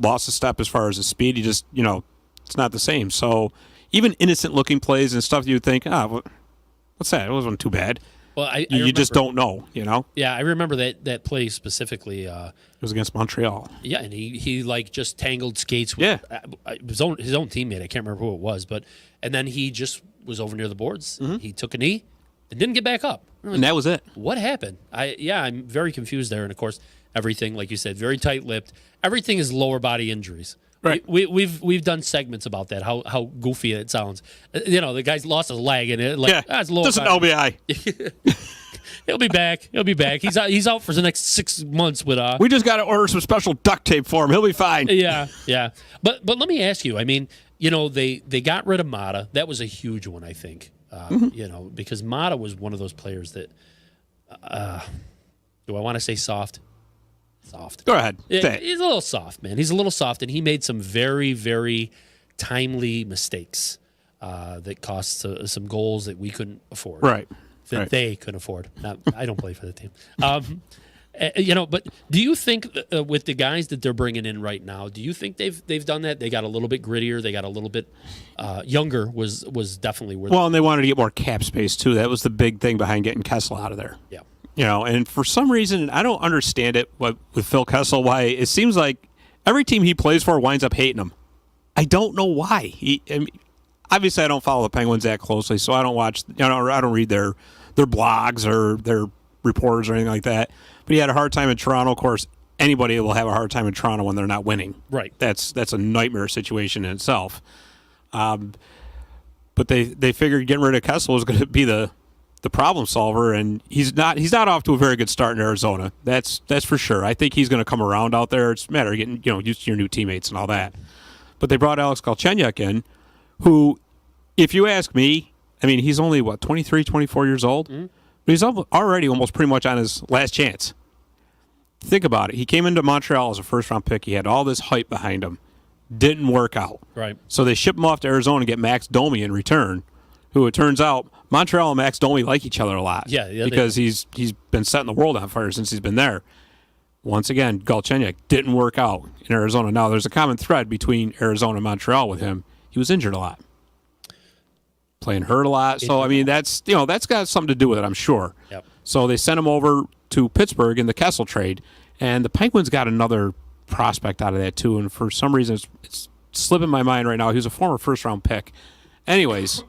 Speaker 2: lost a step as far as his speed. He just, it's not the same. So even innocent-looking plays and stuff, you would think, what's that? It wasn't too bad.
Speaker 1: Well,
Speaker 2: you just don't know,
Speaker 1: Yeah, I remember that play specifically.
Speaker 2: It was against Montreal.
Speaker 1: Yeah, and he like just tangled skates with his own teammate. I can't remember who it was, and then he just was over near the boards. Mm-hmm. He took a knee and didn't get back up.
Speaker 2: And that was it.
Speaker 1: What happened? I'm very confused there. And of course, everything, like you said, very tight-lipped. Everything is lower body injuries.
Speaker 2: Right.
Speaker 1: We've done segments about that. How goofy it sounds. The guy's lost his leg and it's lower.
Speaker 2: Just an LBI.
Speaker 1: He'll be back. He's out for the next 6 months with
Speaker 2: We just got to order some special duct tape for him. He'll be fine.
Speaker 1: Yeah. But let me ask you. I mean, they got rid of Mata. That was a huge one, I think. Because Mata was one of those players that. Do I want to say soft? Soft.
Speaker 2: Go ahead.
Speaker 1: He's a little soft, man. He's a little soft, and he made some very, very timely mistakes that cost some goals that we couldn't afford.
Speaker 2: Right.
Speaker 1: That they couldn't afford. I don't play for the team. But do you think with the guys that they're bringing in right now, do you think they've done that? They got a little bit grittier. They got a little bit younger. Was definitely where.
Speaker 2: Well, and they wanted to get more cap space too. That was the big thing behind getting Kessel out of there.
Speaker 1: Yeah.
Speaker 2: And for some reason, I don't understand it with Phil Kessel, why it seems like every team he plays for winds up hating him. I don't know why. Obviously, I don't follow the Penguins that closely, so I don't watch. I don't read their blogs or their reporters or anything like that. But he had a hard time in Toronto. Of course, anybody will have a hard time in Toronto when they're not winning.
Speaker 1: Right.
Speaker 2: That's a nightmare situation in itself. But they figured getting rid of Kessel was going to be the problem solver, and he's not off to a very good start in Arizona. That's for sure. I think he's going to come around out there. It's a matter of getting used to your new teammates and all that. But they brought Alex Galchenyuk in, who, if you ask me, I mean, he's only 23, 24 years old. Mm-hmm. But he's already almost pretty much on his last chance. Think about it. He came into Montreal as a first-round pick. He had all this hype behind him. Didn't work out.
Speaker 1: Right.
Speaker 2: So they ship him off to Arizona and get Max Domi in return, who it turns out Montreal and Max Domi like each other a lot.
Speaker 1: Yeah,
Speaker 2: because he's been setting the world on fire since he's been there. Once again, Galchenyuk didn't work out in Arizona. Now, there's a common thread between Arizona and Montreal with him. He was injured a lot. Playing hurt a lot. So, I mean, that's got something to do with it, I'm sure.
Speaker 1: Yep.
Speaker 2: So they sent him over to Pittsburgh in the Kessel trade, and the Penguins got another prospect out of that, too. And for some reason, it's slipping my mind right now. He was a former first-round pick. Anyways,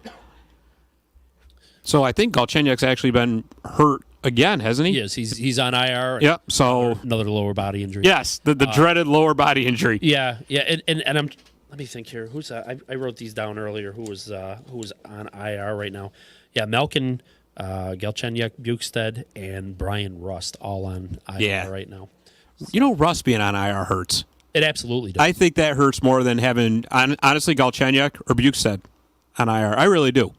Speaker 2: so I think Galchenyuk's actually been hurt again, hasn't he?
Speaker 1: Yes, he's on IR.
Speaker 2: Yep. So
Speaker 1: another lower body injury.
Speaker 2: Yes, the dreaded lower body injury.
Speaker 1: Yeah, and I'm. Let me think here. Who's I wrote these down earlier. Who was on IR right now? Yeah, Malkin, Galchenyuk, Bukestad, and Brian Rust all on IR right now.
Speaker 2: Rust being on IR hurts.
Speaker 1: It absolutely does.
Speaker 2: I think that hurts more than having honestly Galchenyuk or Bukestad on IR. I really do.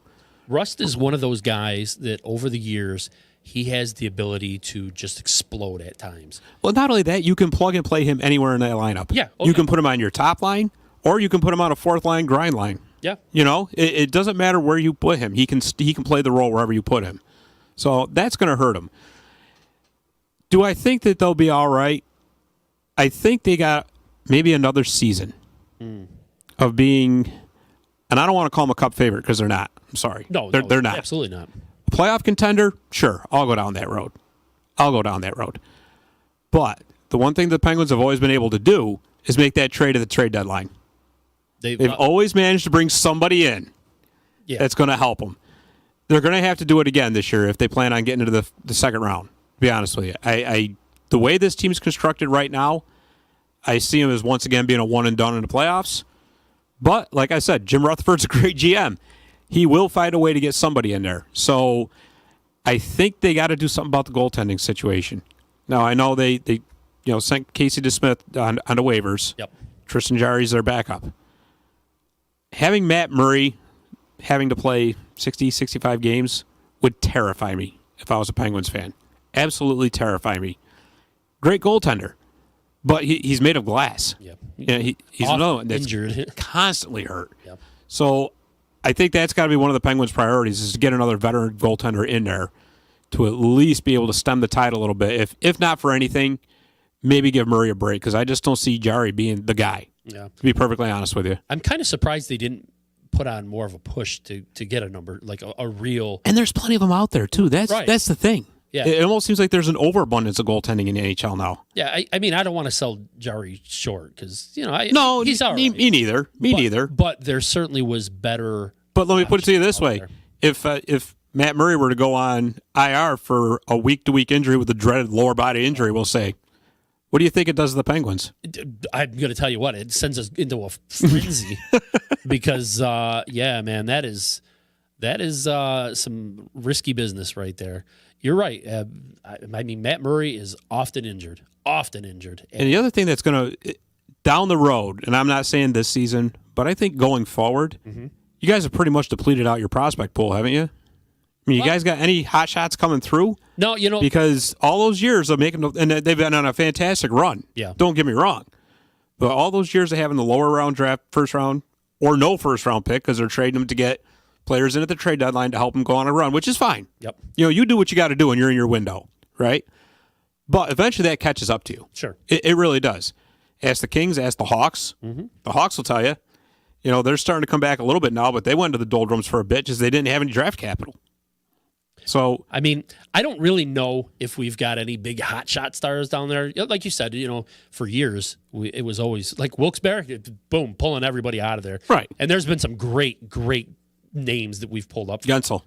Speaker 1: Rust is one of those guys that over the years he has the ability to just explode at times.
Speaker 2: Well, not only that, you can plug and play him anywhere in that lineup.
Speaker 1: Yeah, okay.
Speaker 2: You can put him on your top line, or you can put him on a fourth line grind line.
Speaker 1: Yeah,
Speaker 2: it doesn't matter where you put him. He can play the role wherever you put him. So that's going to hurt him. Do I think that they'll be all right? I think they got maybe another season of being, and I don't want to call them a cup favorite because they're not. I'm sorry.
Speaker 1: No,
Speaker 2: they're not.
Speaker 1: Absolutely not.
Speaker 2: A playoff contender? Sure, I'll go down that road. But the one thing the Penguins have always been able to do is make that trade at the trade deadline. They've always managed to bring somebody in that's going to help them. They're going to have to do it again this year if they plan on getting into the second round, to be honest with you. The way this team's constructed right now, I see him as once again being a one and done in the playoffs. But, like I said, Jim Rutherford's a great GM. He will find a way to get somebody in there. So I think they got to do something about the goaltending situation. Now, I know they sent Casey DeSmith on the waivers.
Speaker 1: Yep.
Speaker 2: Tristan Jarry's their backup. Having Matt Murray having to play 60, 65 games would terrify me if I was a Penguins fan. Absolutely terrify me. Great goaltender, but he's made of glass.
Speaker 1: Yep.
Speaker 2: He's another one that's
Speaker 1: injured,
Speaker 2: constantly hurt.
Speaker 1: Yep.
Speaker 2: So I think that's got to be one of the Penguins' priorities is to get another veteran goaltender in there to at least be able to stem the tide a little bit. If not for anything, maybe give Murray a break because I just don't see Jarry being the guy.
Speaker 1: Yeah.
Speaker 2: To be perfectly honest with you.
Speaker 1: I'm kind of surprised they didn't put on more of a push to get a number, like a real.
Speaker 2: And there's plenty of them out there, too. That's the thing.
Speaker 1: Yeah.
Speaker 2: It almost seems like there's an overabundance of goaltending in the NHL now.
Speaker 1: Yeah, I mean, I don't want to sell Jarry short because, he's all right.
Speaker 2: Me neither. Neither.
Speaker 1: But there certainly was better.
Speaker 2: But let me put it to you this way. If Matt Murray were to go on IR for a week-to-week injury with a dreaded lower body injury, we'll say, what do you think it does to the Penguins?
Speaker 1: I'm going to tell you what, it sends us into a frenzy because, man, that is some risky business right there. You're right. I mean, Matt Murray is often injured. And
Speaker 2: the other thing that's going to, down the road, and I'm not saying this season, but I think going forward, you guys have pretty much depleted out your prospect pool, haven't you? I mean, you guys got any hot shots coming through?
Speaker 1: No,
Speaker 2: because all those years of making, and they've been on a fantastic run.
Speaker 1: Yeah.
Speaker 2: Don't get me wrong. But all those years of having the lower round draft, first round, or no first round pick because they're trading them to get players in at the trade deadline to help them go on a run, which is fine.
Speaker 1: Yep.
Speaker 2: You do what you got to do when you're in your window, right? But eventually that catches up to you.
Speaker 1: Sure.
Speaker 2: It really does. Ask the Kings, ask the Hawks.
Speaker 1: Mm-hmm.
Speaker 2: The Hawks will tell you, they're starting to come back a little bit now, but they went to the doldrums for a bit because they didn't have any draft capital. So,
Speaker 1: I mean, I don't really know if we've got any big hot shot stars down there. Like you said, for years, it was always like Wilkes-Barre, boom, pulling everybody out of there.
Speaker 2: Right.
Speaker 1: And there's been some great names that we've pulled up.
Speaker 2: Gensel.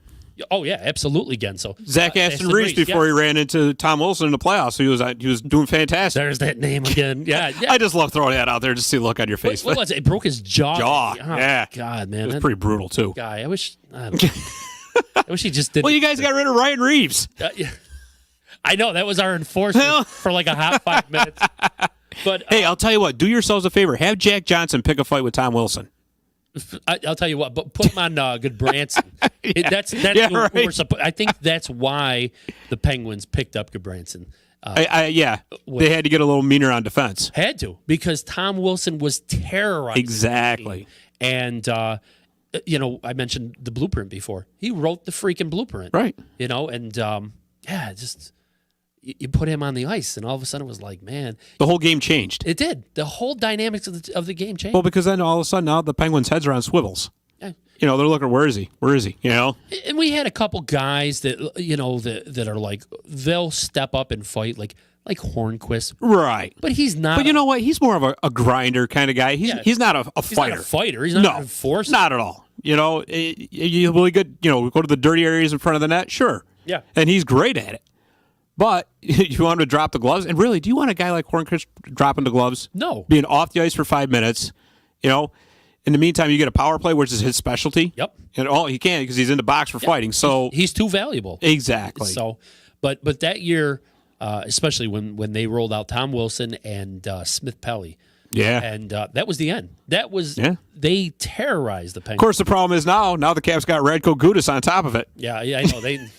Speaker 1: Oh, yeah, absolutely, Gensel.
Speaker 2: Zach Aston Reese before he ran into Tom Wilson in the playoffs. He was doing fantastic.
Speaker 1: There's that name again. Yeah.
Speaker 2: I just love throwing that out there just to see the look on your face.
Speaker 1: What was it? It broke his jaw.
Speaker 2: Yeah.
Speaker 1: God, man.
Speaker 2: It was pretty brutal, too.
Speaker 1: Guy, I wish he just did.
Speaker 2: Well, you guys got rid of Ryan Reeves.
Speaker 1: Yeah. I know. That was our enforcer for like a hot 5 minutes. But
Speaker 2: hey, I'll tell you what. Do yourselves a favor. Have Jack Johnson pick a fight with Tom Wilson.
Speaker 1: I'll tell you what, but put him on good Branson. That's
Speaker 2: right.
Speaker 1: I think that's why the Penguins picked up Goodbranson.
Speaker 2: They had to get a little meaner on defense.
Speaker 1: Had to, because Tom Wilson was terrorizing.
Speaker 2: Exactly.
Speaker 1: And I mentioned the blueprint before. He wrote the freaking blueprint.
Speaker 2: Right.
Speaker 1: Just you put him on the ice, and all of a sudden it was like, man,
Speaker 2: the whole game changed.
Speaker 1: It did. The whole dynamics of the game changed.
Speaker 2: Well, because then all of a sudden now the Penguins' heads are on swivels.
Speaker 1: Yeah.
Speaker 2: They're looking, where is he? Where is he?
Speaker 1: And we had a couple guys that that are like, they'll step up and fight like Hornquist.
Speaker 2: Right.
Speaker 1: But he's not.
Speaker 2: But you know what? He's more of a grinder kind of guy. He's not a fighter.
Speaker 1: He's not a fighter. He's not an enforcer.
Speaker 2: Not at all. You really good. Go to the dirty areas in front of the net. Sure.
Speaker 1: Yeah.
Speaker 2: And he's great at it. But you want him to drop the gloves? And really, do you want a guy like Hornquist dropping the gloves?
Speaker 1: No.
Speaker 2: Being off the ice for 5 minutes, In the meantime, you get a power play, which is his specialty.
Speaker 1: Yep.
Speaker 2: And he can't because he's in the box for fighting. So
Speaker 1: he's too valuable.
Speaker 2: Exactly.
Speaker 1: So, but that year, especially when they rolled out Tom Wilson and Smith Pelly.
Speaker 2: Yeah.
Speaker 1: And that was the end. They terrorized the Penguins.
Speaker 2: Of course, the problem is now the Caps got Radko Gudas on top of it.
Speaker 1: Yeah, I know. They.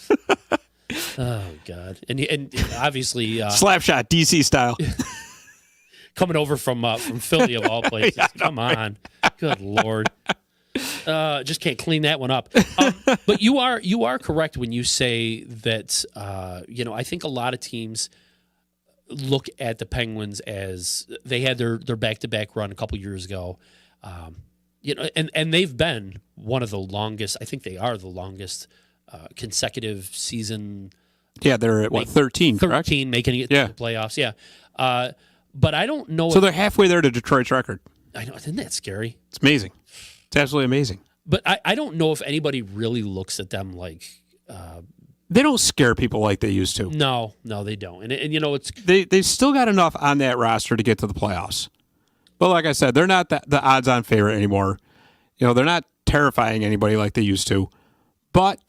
Speaker 1: Oh, God. And obviously...
Speaker 2: Slapshot, DC style.
Speaker 1: Coming over from Philly, of all places. Yeah, come on. Good Lord. Just can't clean that one up. But you are correct when you say that, I think a lot of teams look at the Penguins as they had their back-to-back run a couple years ago. And they've been one of the longest, I think they are the longest consecutive season.
Speaker 2: Yeah, they're at 13, correct?
Speaker 1: 13, making it to the playoffs. Yeah, but I don't know.
Speaker 2: So they're halfway there to Detroit's record.
Speaker 1: I know, isn't that scary?
Speaker 2: It's amazing. It's absolutely amazing.
Speaker 1: But I don't know if anybody really looks at them like.
Speaker 2: They don't scare people like they used to.
Speaker 1: No, they don't. And it's
Speaker 2: they've still got enough on that roster to get to the playoffs. But like I said, they're not the odds-on favorite anymore. They're not terrifying anybody like they used to. But.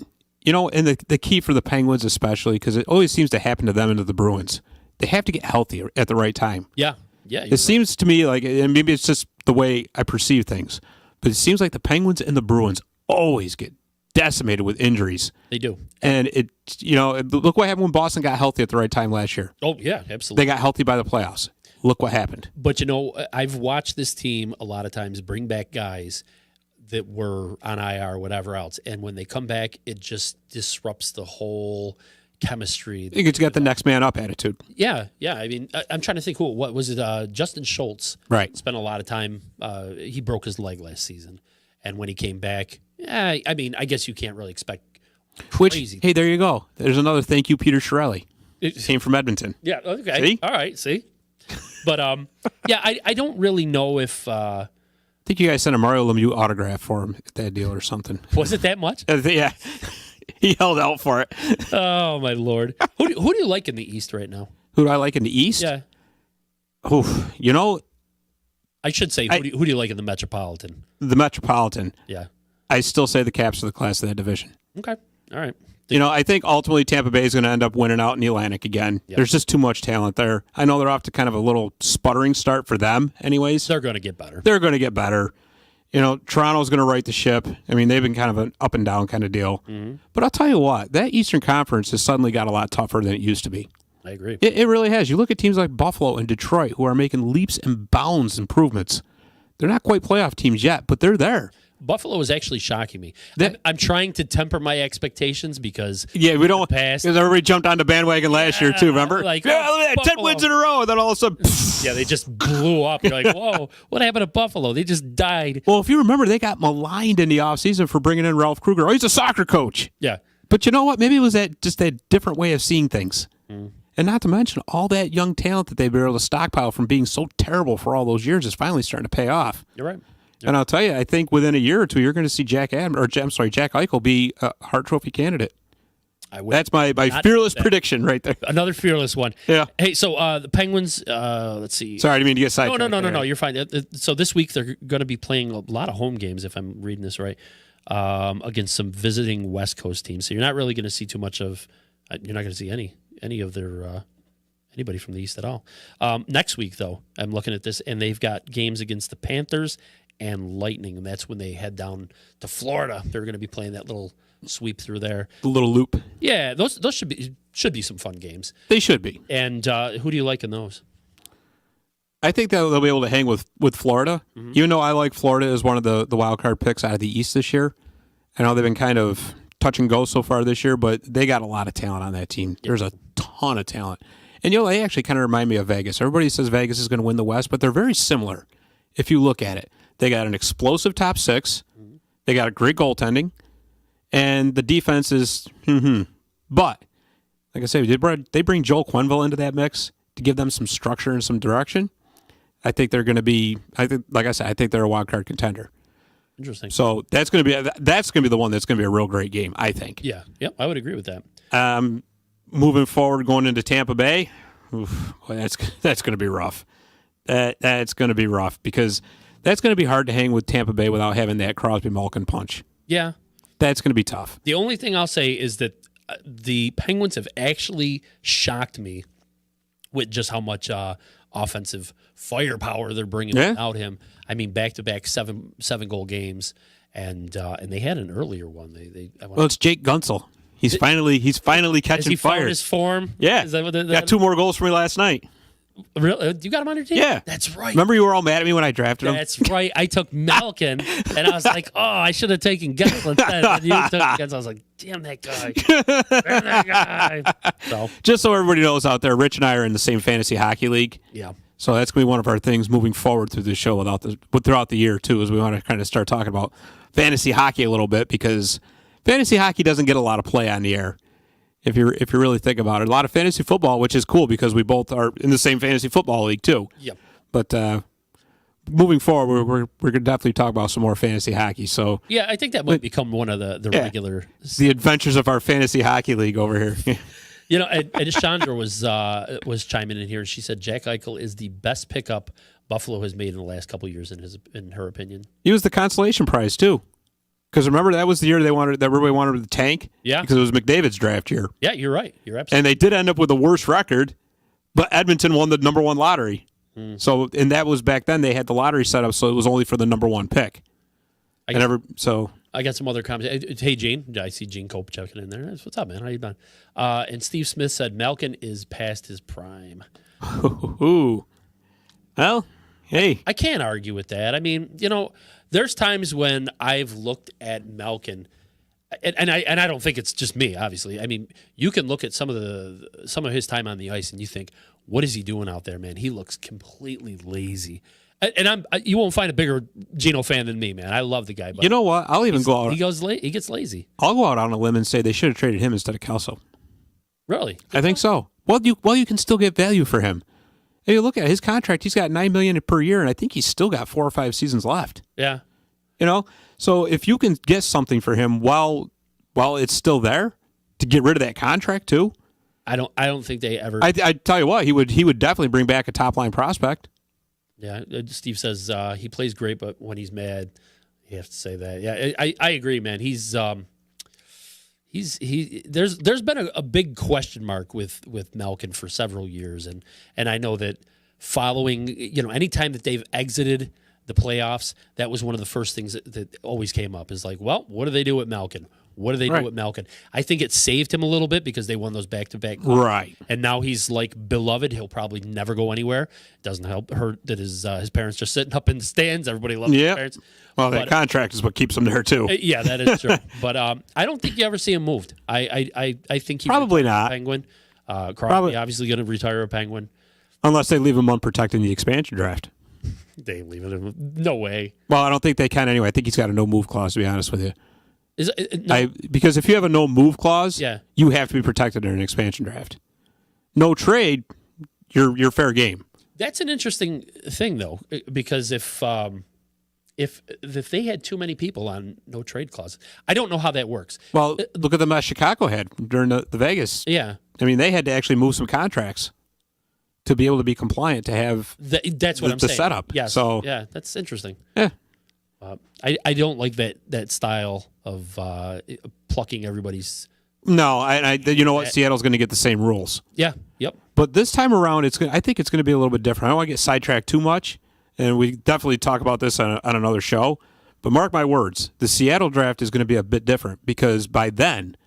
Speaker 2: And the key for the Penguins especially, because it always seems to happen to them and to the Bruins, they have to get healthy at the right time.
Speaker 1: Yeah.
Speaker 2: It seems to me like, and maybe it's just the way I perceive things, but it seems like the Penguins and the Bruins always get decimated with injuries.
Speaker 1: They do.
Speaker 2: And look what happened when Boston got healthy at the right time last year.
Speaker 1: Oh, yeah, absolutely.
Speaker 2: They got healthy by the playoffs. Look what happened.
Speaker 1: But, I've watched this team a lot of times bring back guys that were on IR or whatever else. And when they come back, it just disrupts the whole chemistry.
Speaker 2: I think it's got the next man up attitude.
Speaker 1: Yeah. I mean, I'm trying to think what was it? Justin Schultz.
Speaker 2: Right.
Speaker 1: Spent a lot of time. He broke his leg last season. And when he came back, I mean, I guess you can't really expect crazy.
Speaker 2: Hey, there you go. There's another thank you, Peter Chiarelli. Came from Edmonton.
Speaker 1: Yeah, okay.
Speaker 2: See?
Speaker 1: All right, see? But, I don't really know if...
Speaker 2: I think you guys sent a Mario Lemieux autograph for him at that deal or something.
Speaker 1: Was it that much?
Speaker 2: Yeah. He held out for it.
Speaker 1: Oh, my Lord. Who do you like in the East right now?
Speaker 2: Who do I like in the East?
Speaker 1: Yeah.
Speaker 2: Oof.
Speaker 1: I should say, who do you like in the Metropolitan?
Speaker 2: The Metropolitan.
Speaker 1: Yeah.
Speaker 2: I still say the Caps are the class of that division.
Speaker 1: Okay. All right.
Speaker 2: I think ultimately Tampa Bay is going to end up winning out in the Atlantic again. Yep. There's just too much talent there. I know they're off to kind of a little sputtering start for them anyways.
Speaker 1: They're going to get better.
Speaker 2: Toronto's going to right the ship. I mean, they've been kind of an up and down kind of deal. Mm-hmm. But I'll tell you what, that Eastern Conference has suddenly got a lot tougher than it used to be.
Speaker 1: I agree.
Speaker 2: It really has. You look at teams like Buffalo and Detroit who are making leaps and bounds improvements. They're not quite playoff teams yet, but they're there.
Speaker 1: Buffalo is actually shocking me.
Speaker 2: That-
Speaker 1: I'm trying to temper my expectations because
Speaker 2: Yeah, we don't.
Speaker 1: past-
Speaker 2: Because everybody jumped on the bandwagon last year too. Remember?
Speaker 1: like,
Speaker 2: yeah,
Speaker 1: oh,
Speaker 2: look at that, 10
Speaker 1: Buffalo.
Speaker 2: wins in a row, and then all of a sudden.
Speaker 1: yeah, they just blew up. You're like, whoa, what happened to Buffalo? They just died.
Speaker 2: Well, if you remember, they got maligned in the offseason for bringing in Ralph Kruger. Oh, he's a soccer coach.
Speaker 1: Yeah.
Speaker 2: But you know what? Maybe it was that different way of seeing things. And not to mention, all that young talent that they've been able to stockpile from being so terrible for all those years is finally starting to pay off.
Speaker 1: You're right.
Speaker 2: And I'll tell you, I think within a year or two, you're going to see Jack Eichel be a Hart Trophy candidate. That's my fearless prediction right there.
Speaker 1: Another fearless one.
Speaker 2: Yeah.
Speaker 1: Hey, so the Penguins, let's see.
Speaker 2: Sorry, I didn't mean to get sidetracked.
Speaker 1: No. You're fine. So this week they're going to be playing a lot of home games, if I'm reading this right, against some visiting West Coast teams. So you're not really going to see too much of. You're not going to see any of their anybody from the East at all. Next week, though, I'm looking at this, and they've got games against the Panthers and Lightning, and that's when they head down to Florida. They're going to be playing that little sweep through there.
Speaker 2: The little loop.
Speaker 1: Yeah, those should be some fun games.
Speaker 2: They should be.
Speaker 1: And who do you like in those?
Speaker 2: I think that they'll be able to hang with Florida, even though I like Florida as one of the wild card picks out of the East this year. I know they've been kind of touch and go so far this year, but they got a lot of talent on that team. There's a ton of talent. And, they actually kind of remind me of Vegas. Everybody says Vegas is going to win the West, but they're very similar if you look at it. They got an explosive top six. They got a great goaltending. And the defense is, But, like I say, they bring Joel Quenneville into that mix to give them some structure and some direction. I think they're going to be, like I said, I think they're a wild card contender.
Speaker 1: Interesting.
Speaker 2: So that's going to be the one that's going to be a real great game, I think.
Speaker 1: Yeah. Yep. I would agree with that.
Speaker 2: Moving forward, going into Tampa Bay, boy, that's going to be rough. That's going to be rough because that's going to be hard to hang with Tampa Bay without having that Crosby-Malkin punch.
Speaker 1: Yeah.
Speaker 2: That's going to be tough.
Speaker 1: The only thing I'll say is that the Penguins have actually shocked me with just how much offensive firepower they're bringing without him. I mean, back-to-back seven goal games, and they had an earlier one.
Speaker 2: Well, it's Jake Gunsel. He's finally catching fire.
Speaker 1: Found his form?
Speaker 2: Yeah,
Speaker 1: Is that what
Speaker 2: got 2 more goals for me last night.
Speaker 1: Really? You got him on your team?
Speaker 2: Yeah,
Speaker 1: that's right.
Speaker 2: Remember you were all mad at me when I drafted him?
Speaker 1: That's right. I took Malkin, and I was like, "Oh, I should have taken Gensel instead." And you took Gensel. I was like, "Damn that guy! Damn that guy!" So,
Speaker 2: just so everybody knows out there, Rich and I are in the same fantasy hockey league.
Speaker 1: Yeah.
Speaker 2: So that's going to be one of our things moving forward through the show throughout the year too, is we want to kind of start talking about fantasy hockey a little bit because fantasy hockey doesn't get a lot of play on the air. If you really think about it, a lot of fantasy football, which is cool because we both are in the same fantasy football league too.
Speaker 1: Yep.
Speaker 2: But moving forward, we're going to definitely talk about some more fantasy hockey. So
Speaker 1: yeah, I think that might become one of the regular
Speaker 2: the adventures of our fantasy hockey league over here.
Speaker 1: And Chandra was chiming in here. She said Jack Eichel is the best pickup Buffalo has made in the last couple of years, in her opinion.
Speaker 2: He was the consolation prize too. Because remember, that was the year everybody wanted the tank?
Speaker 1: Yeah.
Speaker 2: Because it was McDavid's draft year.
Speaker 1: Yeah, you're right. You're absolutely
Speaker 2: And they did end up with a worse record, but Edmonton won the number 1 lottery. So, and that was back then, they had the lottery set up, so it was only for the number 1 pick. I
Speaker 1: got some other comments. Hey, Gene. I see Gene Cope checking in there. What's up, man? How you doing? And Steve Smith said Malkin is past his prime.
Speaker 2: Ooh. Well, hey.
Speaker 1: I can't argue with that. I mean, there's times when I've looked at Malkin, and I don't think it's just me. Obviously, I mean, you can look at some of his time on the ice, and you think, what is he doing out there, man? He looks completely lazy. And you won't find a bigger Geno fan than me, man. I love the guy. But
Speaker 2: you know what? I'll even go out.
Speaker 1: He gets lazy.
Speaker 2: I'll go out on a limb and say they should have traded him instead of Kelso.
Speaker 1: Really?
Speaker 2: I think so. Well, you can still get value for him. If you look at his contract, he's got $9 million per year, and I think he's still got 4 or 5 seasons left.
Speaker 1: Yeah.
Speaker 2: So if you can get something for him while it's still there to get rid of that contract too,
Speaker 1: I don't think they ever.
Speaker 2: I tell you what, he would definitely bring back a top line prospect.
Speaker 1: Yeah, Steve says he plays great, but when he's mad, you have to say that. Yeah, I agree, man. There's been a big question mark with Malkin for several years, and I know that following, anytime that they've exited the playoffs, that was one of the first things that always came up is like, well, what do they do with Malkin? What do they
Speaker 2: Right.
Speaker 1: do with Malkin? I think it saved him a little bit because they won those back-to-back.
Speaker 2: Right.
Speaker 1: And now he's like beloved. He'll probably never go anywhere. It doesn't hurt that his parents just sitting up in the stands. Everybody loves his
Speaker 2: Yep.
Speaker 1: parents.
Speaker 2: Well, that contract is what keeps him there too.
Speaker 1: Yeah, that is true. But I don't think you ever see him moved. I think he
Speaker 2: Probably
Speaker 1: retires a
Speaker 2: not.
Speaker 1: Penguin. Crosby
Speaker 2: Probably-
Speaker 1: obviously going to retire a Penguin.
Speaker 2: Unless they leave him unprotected in the expansion draft.
Speaker 1: They leave it. No way.
Speaker 2: Well, I don't think they can anyway. I think he's got a no move clause, to be honest with you.
Speaker 1: Is it, no,
Speaker 2: Because if you have a no move clause,
Speaker 1: Yeah.
Speaker 2: you have to be protected in an expansion draft. No trade, you're fair game.
Speaker 1: that's an interesting thing though, because if they had too many people on no trade clause, I don't know how that works.
Speaker 2: Well, look at the mess Chicago had during the Vegas.
Speaker 1: Yeah,
Speaker 2: I mean, they had to actually move some contracts to be able to be compliant to have.
Speaker 1: that's what I'm
Speaker 2: the
Speaker 1: saying.
Speaker 2: setup.
Speaker 1: Yes.
Speaker 2: So-
Speaker 1: yeah, that's interesting.
Speaker 2: Yeah.
Speaker 1: I don't like that style of plucking everybody's.
Speaker 2: No, you know what? Seattle's going to get the same rules.
Speaker 1: Yeah. Yep.
Speaker 2: But this time around, I think it's going to be a little bit different. I don't want to get sidetracked too much, and we definitely talk about this on another show. But mark my words, the Seattle draft is going to be a bit different because by then,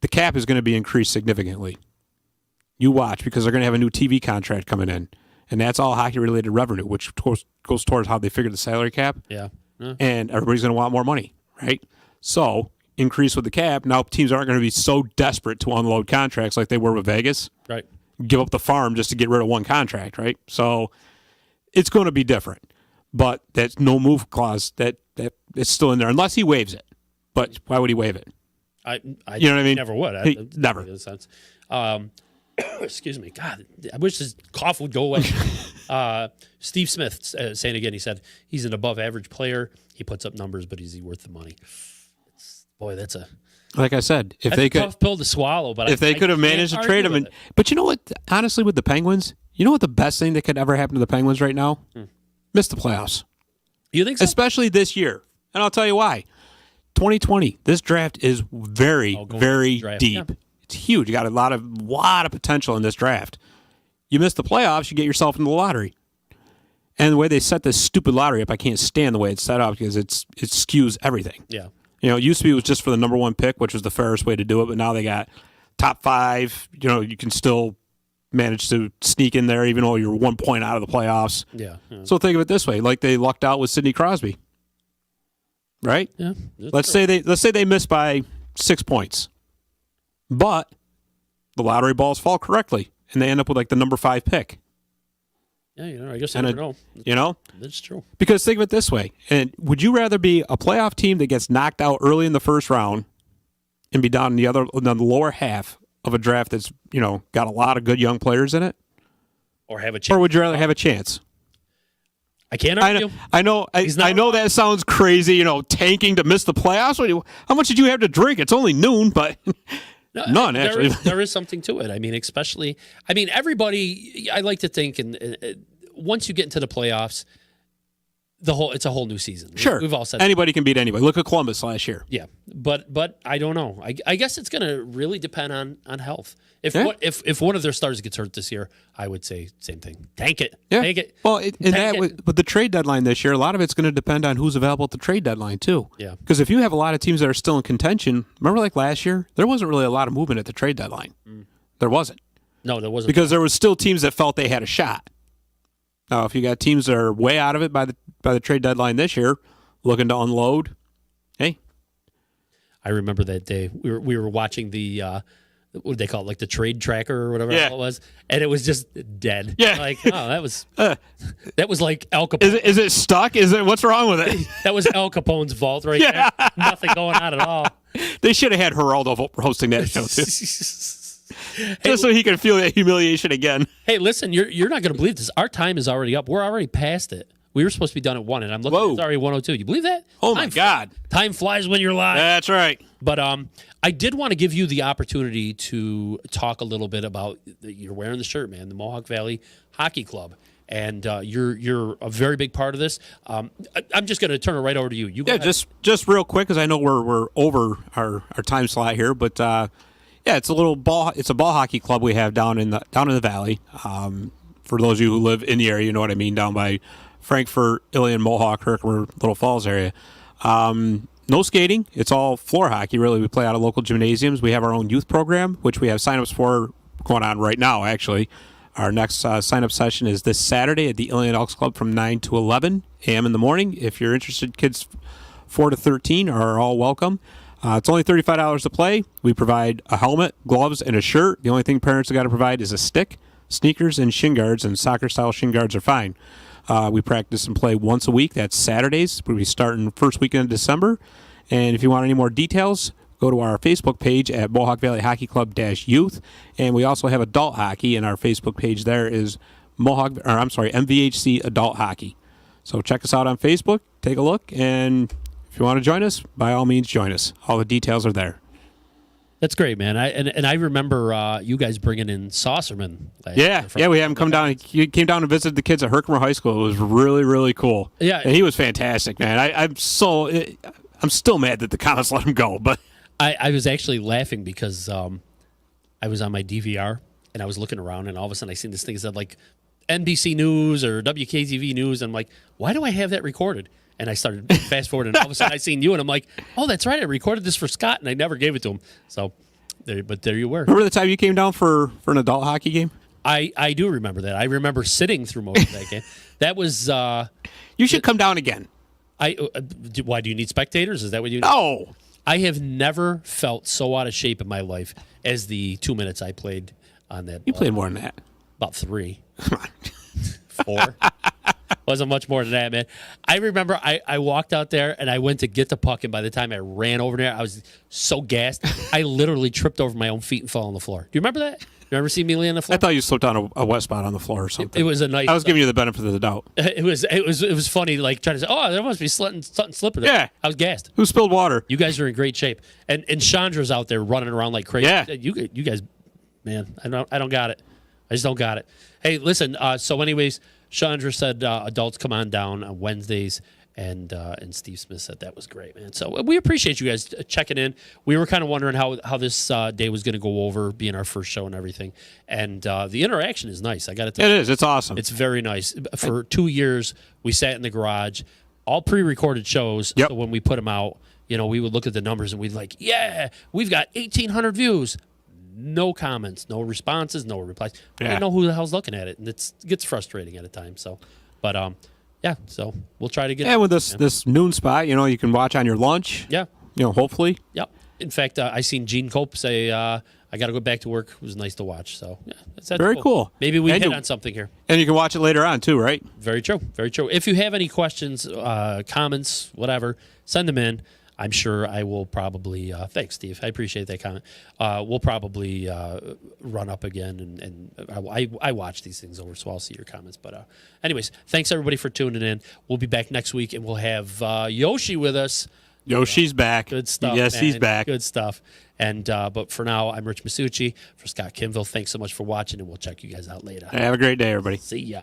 Speaker 2: the cap is going to be increased significantly. You watch, because they're going to have a new TV contract coming in, and that's all hockey-related revenue, which goes towards how they figure the salary cap,
Speaker 1: Yeah.
Speaker 2: and everybody's going to want more money, right? So increase with the cap. Now teams aren't going to be so desperate to unload contracts like they were with Vegas.
Speaker 1: Right.
Speaker 2: Give up the farm just to get rid of one contract, right? So it's going to be different. But that no move clause, that it's still in there unless he waives it. But why would he waive it?
Speaker 1: I
Speaker 2: You know what I mean?
Speaker 1: Never would.
Speaker 2: Never.
Speaker 1: That makes sense. Excuse me. God, I wish this cough would go away. Steve Smith saying again, he said he's an above average player. He puts up numbers, but is he worth the money? Boy, that's a
Speaker 2: Like I said, if they could,
Speaker 1: tough pill to swallow. But
Speaker 2: if they could have managed to trade him, but you know what? Honestly, with the Penguins, you know what the best thing that could ever happen to the Penguins right now? Miss the playoffs,
Speaker 1: you think so?
Speaker 2: especially this year, and I'll tell you why. 2020, this draft is very, very
Speaker 1: draft,
Speaker 2: deep.
Speaker 1: yeah.
Speaker 2: It's huge. You got a lot of potential in this draft. You miss the playoffs, you get yourself in the lottery. And the way they set this stupid lottery up, I can't stand the way it's set up because it skews everything.
Speaker 1: Yeah.
Speaker 2: You know, it used to be it was just for the number one pick, which was the fairest way to do it, but now they got top 5. You know, you can still manage to sneak in there even though you're 1 point out of the playoffs.
Speaker 1: Yeah.
Speaker 2: So think of it this way, like they lucked out with Sidney Crosby. Right?
Speaker 1: Yeah.
Speaker 2: Let's say they miss by 6 points. But the lottery balls fall correctly and they end up with like the number 5 pick.
Speaker 1: Yeah, I guess I never know.
Speaker 2: You know?
Speaker 1: That's true.
Speaker 2: Because think of it this way. And would you rather be a playoff team that gets knocked out early in the first round and be down in the lower half of a draft that's, you know, got a lot of good young players in it?
Speaker 1: Or have a chance.
Speaker 2: Or would you rather have a chance?
Speaker 1: I can't argue.
Speaker 2: I know that sounds crazy, you know, tanking to miss the playoffs. How much did you have to drink? It's only noon, but none, actually.
Speaker 1: There is something to it. I mean, everybody, I like to think, and once you get into the playoffs, it's a whole new season.
Speaker 2: Sure.
Speaker 1: We've all said
Speaker 2: anybody can beat anybody. Look at Columbus last year.
Speaker 1: Yeah. But I don't know. I guess it's going to really depend on health. If one of their stars gets hurt this year, I would say same thing. Tank it.
Speaker 2: Yeah.
Speaker 1: Tank it.
Speaker 2: Well, with the trade deadline this year, a lot of it's going to depend on who's available at the trade deadline too.
Speaker 1: Yeah.
Speaker 2: Because if you have a lot of teams that are still in contention, remember like last year, there wasn't really a lot of movement at the trade deadline. There wasn't.
Speaker 1: No, there wasn't.
Speaker 2: Because there was still teams that felt they had a shot. Now, if you got teams that are way out of it by the trade deadline this year, looking to unload, hey.
Speaker 1: I remember that day we were watching the what do they call it, like the trade tracker or whatever it was, and it was just dead.
Speaker 2: Yeah,
Speaker 1: like that was like Al Capone.
Speaker 2: Is it stuck? What's wrong with it?
Speaker 1: That was Al Capone's vault right there. Nothing going on at all.
Speaker 2: They should have had Geraldo hosting that show too. Just so he could feel that humiliation again.
Speaker 1: Hey, listen, you're not going to believe this. Our time is already up. We're already past it. We were supposed to be done at 1, and I'm looking. It's already 1:02. You believe that?
Speaker 2: Oh my God!
Speaker 1: Time flies when you're live.
Speaker 2: That's right.
Speaker 1: But I did want to give you the opportunity to talk a little bit about you're wearing the shirt, man. The Mohawk Valley Hockey Club, and you're a very big part of this. I'm just going to turn it right over to you.
Speaker 2: Just real quick because I know we're over our time slot here, but. It's a ball hockey club we have down in the valley. For those of you who live in the area, you know what I mean, down by Frankfort, Ilion, Mohawk, Herkimer, Little Falls area. No skating. It's all floor hockey, really. We play out of local gymnasiums. We have our own youth program, which we have signups for going on right now, actually. Our next sign-up session is this Saturday at the Ilion Elks Club from 9 to 11 a.m. in the morning. If you're interested, kids 4 to 13 are all welcome. It's only $35 to play. We provide a helmet, gloves, and a shirt. The only thing parents have got to provide is a stick, sneakers, and shin guards, and soccer-style shin guards are fine. We practice and play once a week. That's Saturdays. We'll be starting first weekend of December. And if you want any more details, go to our Facebook page at Mohawk Valley Hockey Club-Youth. And we also have adult hockey, and our Facebook page there is MVHC Adult Hockey. So check us out on Facebook, take a look, and if you want to join us, by all means, join us. All the details are there.
Speaker 1: That's great, man. I remember you guys bringing in Saucerman.
Speaker 2: Yeah, we had him come down. He came down and visited the kids at Herkimer High School. It was really, really cool.
Speaker 1: Yeah,
Speaker 2: and he was fantastic, man. I'm still mad that the Comets let him go, but
Speaker 1: I was actually laughing because I was on my DVR and I was looking around, and all of a sudden I seen this thing that said like NBC News or WKTV News. And I'm like, why do I have that recorded? And I started fast forward, and all of a sudden I seen you, and I'm like, oh, that's right. I recorded this for Scott, and I never gave it to him. So, there you were.
Speaker 2: Remember the time you came down for an adult hockey game?
Speaker 1: I do remember that. I remember sitting through most of that game. That was.
Speaker 2: You should come down again.
Speaker 1: Why do you need spectators? Is that what you need?
Speaker 2: No.
Speaker 1: I have never felt so out of shape in my life as the 2 minutes I played on that.
Speaker 2: You played more than that.
Speaker 1: About 3. 4. Wasn't much more than that, man. I remember I walked out there and I went to get the puck, and by the time I ran over there, I was so gassed. I literally tripped over my own feet and fell on the floor. Do you remember that? You remember seeing me lay on the floor?
Speaker 2: I thought you slipped on a wet spot on the floor or something.
Speaker 1: It was a nice.
Speaker 2: I was giving you the benefit of the doubt.
Speaker 1: It was funny, like trying to say, oh, there must be something slipping.
Speaker 2: Yeah.
Speaker 1: I was gassed.
Speaker 2: Who spilled water?
Speaker 1: You guys are in great shape, and Chandra's out there running around like crazy.
Speaker 2: Yeah.
Speaker 1: You guys, man, I don't got it. I just don't got it. Hey, listen. So, anyways, Chandra said adults come on down on Wednesdays, and Steve Smith said that was great, man. So we appreciate you guys checking in. We were kind of wondering how this day was going to go over, being our first show and everything. And the interaction is nice. I got to tell you.
Speaker 2: It is. It's awesome.
Speaker 1: It's very nice. For 2 years, we sat in the garage, all pre-recorded shows.
Speaker 2: Yep.
Speaker 1: So when we put them out, we would look at the numbers and we'd like, yeah, we've got 1,800 views. No comments, no responses, no replies. I don't know who the hell's looking at it, and it gets frustrating at a time. So, but yeah. So we'll try to get.
Speaker 2: Yeah, with this noon spot, you can watch on your lunch.
Speaker 1: Yeah.
Speaker 2: Hopefully.
Speaker 1: Yep. In fact, I seen Gene Cope say, "I got to go back to work." It was nice to watch. So yeah, that's
Speaker 2: very cool.
Speaker 1: Maybe we hit on something here.
Speaker 2: And you can watch it later on too, right?
Speaker 1: Very true. Very true. If you have any questions, comments, whatever, send them in. I'm sure I will probably, thanks, Steve. I appreciate that comment. We'll probably run up again, and I watch these things over, so I'll see your comments. But anyways, thanks, everybody, for tuning in. We'll be back next week, and we'll have Yoshi with us.
Speaker 2: Yoshi's back.
Speaker 1: Good stuff,
Speaker 2: Yes,
Speaker 1: man.
Speaker 2: he's back.
Speaker 1: Good stuff. And but for now, I'm Rich Masucci. For Scott Kimville, thanks so much for watching, and we'll check you guys out later.
Speaker 2: Have a great day, everybody.
Speaker 1: See ya.